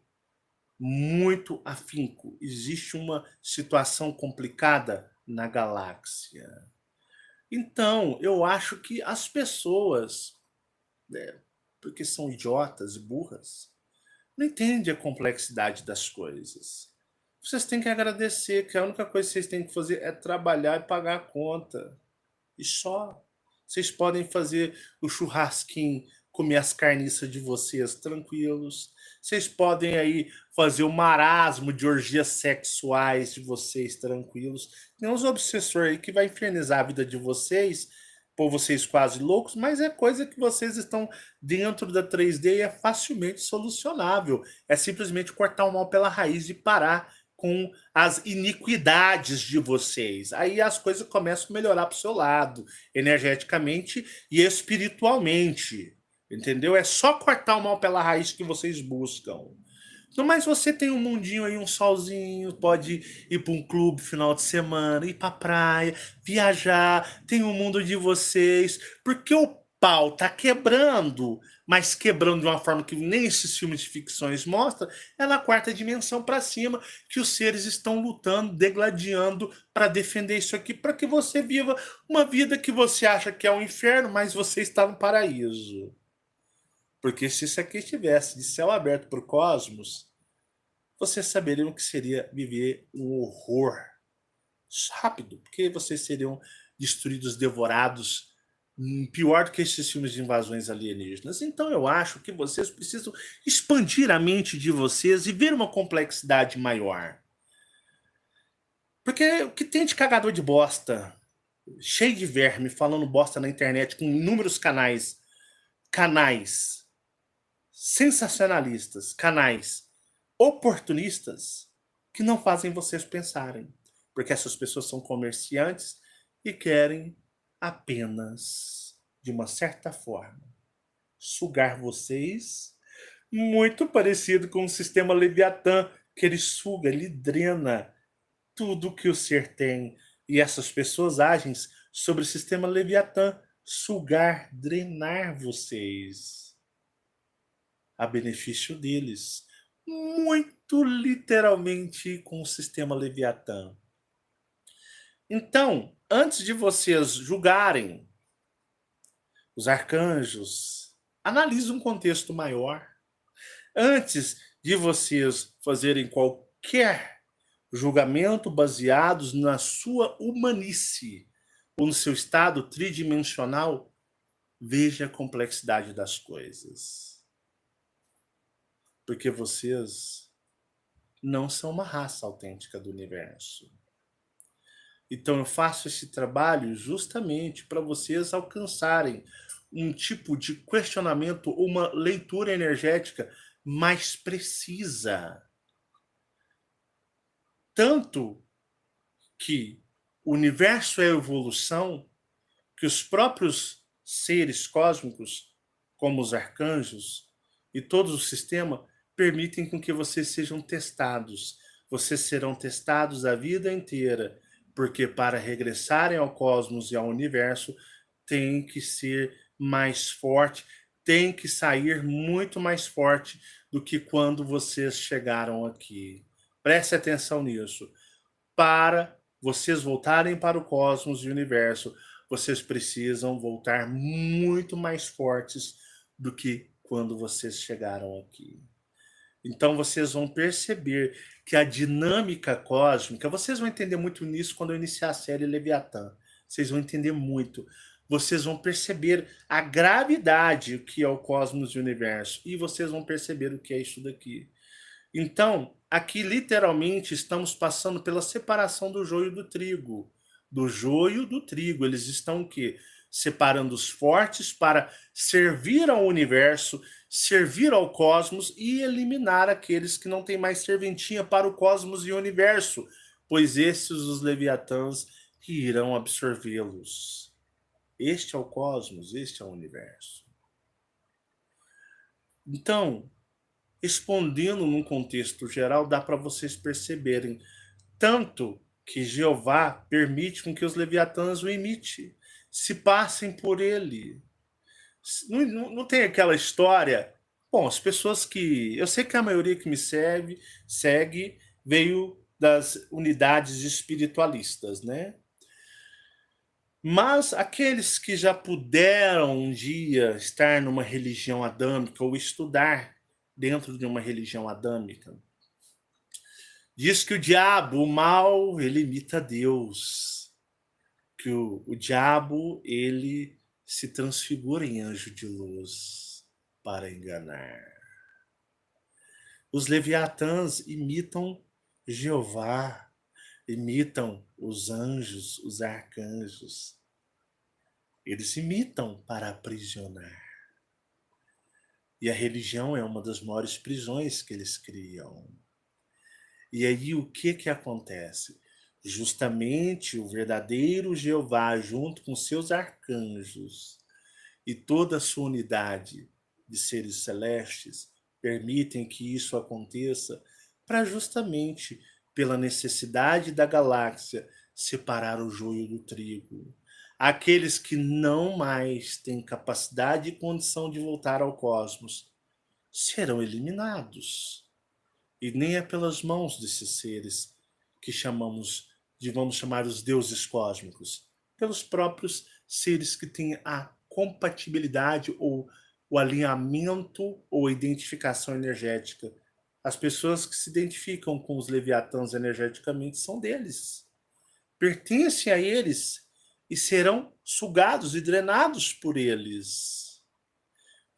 muito afinco. Existe uma situação complicada na galáxia. Então, eu acho que as pessoas, né, porque são idiotas e burras, não entendem a complexidade das coisas. Vocês têm que agradecer, que a única coisa que vocês têm que fazer é trabalhar e pagar a conta. E só. Vocês podem fazer o churrasquinho, comer as carniças de vocês tranquilos. Vocês podem aí fazer o marasmo de orgias sexuais de vocês tranquilos. Tem uns obsessores aí que vai infernizar a vida de vocês, pôr vocês quase loucos, mas é coisa que vocês estão dentro da 3D e é facilmente solucionável. É simplesmente cortar o mal pela raiz e parar com as iniquidades de vocês. Aí as coisas começam a melhorar para o seu lado, energeticamente e espiritualmente. Entendeu? É só cortar o mal pela raiz que vocês buscam. Então, mas você tem um mundinho aí, um solzinho, pode ir para um clube final de semana, ir para praia, viajar, tem um mundo de vocês, porque o pau tá quebrando, mas quebrando de uma forma que nem esses filmes de ficções mostram, é na quarta dimensão para cima que os seres estão lutando, degladiando para defender isso aqui, para que você viva uma vida que você acha que é um inferno, mas você está no paraíso. Porque se isso aqui estivesse de céu aberto para o cosmos, vocês saberiam o que seria viver um horror rápido, porque vocês seriam destruídos, devorados, pior do que esses filmes de invasões alienígenas. Então eu acho que vocês precisam expandir a mente de vocês e ver uma complexidade maior. Porque o que tem de cagador de bosta, cheio de verme, falando bosta na internet, com inúmeros canais sensacionalistas, canais oportunistas que não fazem vocês pensarem. Porque essas pessoas são comerciantes e querem apenas, de uma certa forma, sugar vocês, muito parecido com o sistema Leviatã, que ele suga, ele drena tudo que o ser tem. E essas pessoas agem sobre o sistema Leviatã, sugar, drenar vocês a benefício deles, muito literalmente com o sistema Leviatã. Então, antes de vocês julgarem os arcanjos, analise um contexto maior. Antes de vocês fazerem qualquer julgamento baseados na sua humanice ou no seu estado tridimensional, veja a complexidade das coisas. Porque vocês não são uma raça autêntica do universo. Então eu faço esse trabalho justamente para vocês alcançarem um tipo de questionamento, uma leitura energética mais precisa. Tanto que o universo é evolução, que os próprios seres cósmicos, como os arcanjos e todo o sistema, permitem com que vocês sejam testados. Vocês serão testados a vida inteira, porque para regressarem ao cosmos e ao universo, tem que ser mais forte, tem que sair muito mais forte do que quando vocês chegaram aqui. Preste atenção nisso. Para vocês voltarem para o cosmos e o universo, vocês precisam voltar muito mais fortes do que quando vocês chegaram aqui. Então vocês vão perceber que a dinâmica cósmica, vocês vão entender muito nisso quando eu iniciar a série Leviatã. Vocês vão entender muito. Vocês vão perceber a gravidade que é o cosmos e o universo. E vocês vão perceber o que é isso daqui. Então, aqui literalmente estamos passando pela separação do joio do trigo. Do joio do trigo. Eles estão o quê? Separando os fortes para servir ao universo, servir ao cosmos e eliminar aqueles que não têm mais serventia para o cosmos e o universo, pois esses os leviatãs que irão absorvê-los. Este é o cosmos, este é o universo. Então, respondendo num contexto geral, dá para vocês perceberem tanto que Jeová permite com que os leviatãs o imitem, se passem por ele. Não tem aquela história. Bom, as pessoas que. Eu sei que a maioria que me segue veio das unidades espiritualistas, né? Mas aqueles que já puderam um dia estar numa religião adâmica ou estudar dentro de uma religião adâmica, diz que o diabo, o mal, ele imita Deus. Que o diabo, ele se transfigura em anjo de luz para enganar. Os leviatãs imitam Jeová, imitam os anjos, os arcanjos. Eles imitam para aprisionar. E a religião é uma das maiores prisões que eles criam. E aí o que acontece? Justamente o verdadeiro Jeová, junto com seus arcanjos e toda a sua unidade de seres celestes, permitem que isso aconteça para justamente, pela necessidade da galáxia, separar o joio do trigo. Aqueles que não mais têm capacidade e condição de voltar ao cosmos serão eliminados. E nem é pelas mãos desses seres que vamos chamar os deuses cósmicos, pelos próprios seres que têm a compatibilidade ou o alinhamento ou a identificação energética. As pessoas que se identificam com os leviatãs energeticamente são deles. Pertencem a eles e serão sugados e drenados por eles.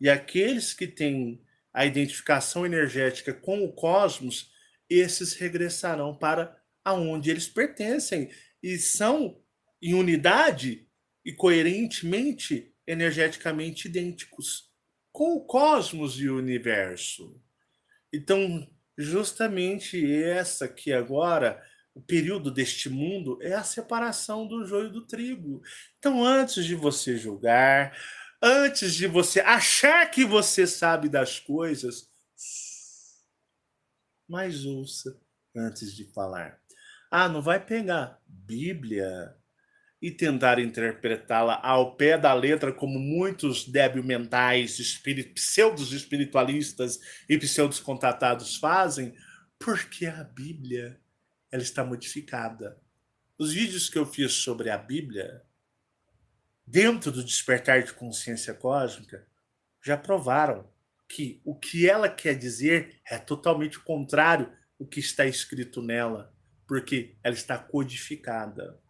E aqueles que têm a identificação energética com o cosmos, esses regressarão para aonde eles pertencem e são em unidade e coerentemente, energeticamente idênticos com o cosmos e o universo. Então, justamente essa que agora, o período deste mundo, é a separação do joio do trigo. Então, antes de você julgar, antes de você achar que você sabe das coisas, mas ouça antes de falar. Ah, não vai pegar Bíblia e tentar interpretá-la ao pé da letra, como muitos débil-mentais, pseudos espiritualistas e pseudos contatados fazem, porque a Bíblia ela está modificada. Os vídeos que eu fiz sobre a Bíblia, dentro do despertar de consciência cósmica, já provaram que o que ela quer dizer é totalmente o contrário do que está escrito nela, porque ela está codificada.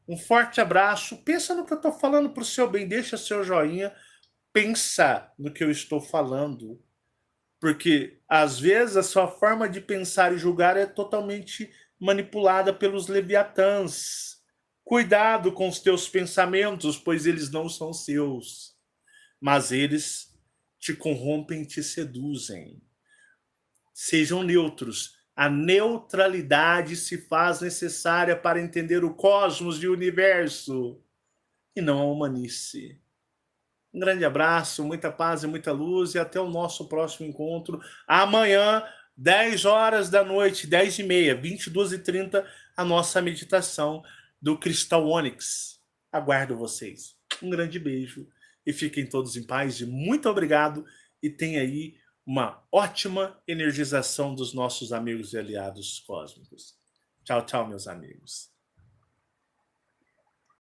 Um forte abraço. Pensa no que eu estou falando para o seu bem. Deixa seu joinha. Pensa no que eu estou falando. Porque, às vezes, a sua forma de pensar e julgar é totalmente manipulada pelos leviatãs. Cuidado com os teus pensamentos, pois eles não são seus. Mas eles te corrompem e te seduzem. Sejam neutros. A neutralidade se faz necessária para entender o cosmos e o universo, e não a humanice. Um grande abraço, muita paz e muita luz, e até o nosso próximo encontro. Amanhã, 10 horas da noite, 10h30, 22h30, a nossa meditação do Cristal Ônix. Aguardo vocês. Um grande beijo, e fiquem todos em paz, e muito obrigado, e tenha aí uma ótima energização dos nossos amigos e aliados cósmicos. Tchau, tchau, meus amigos.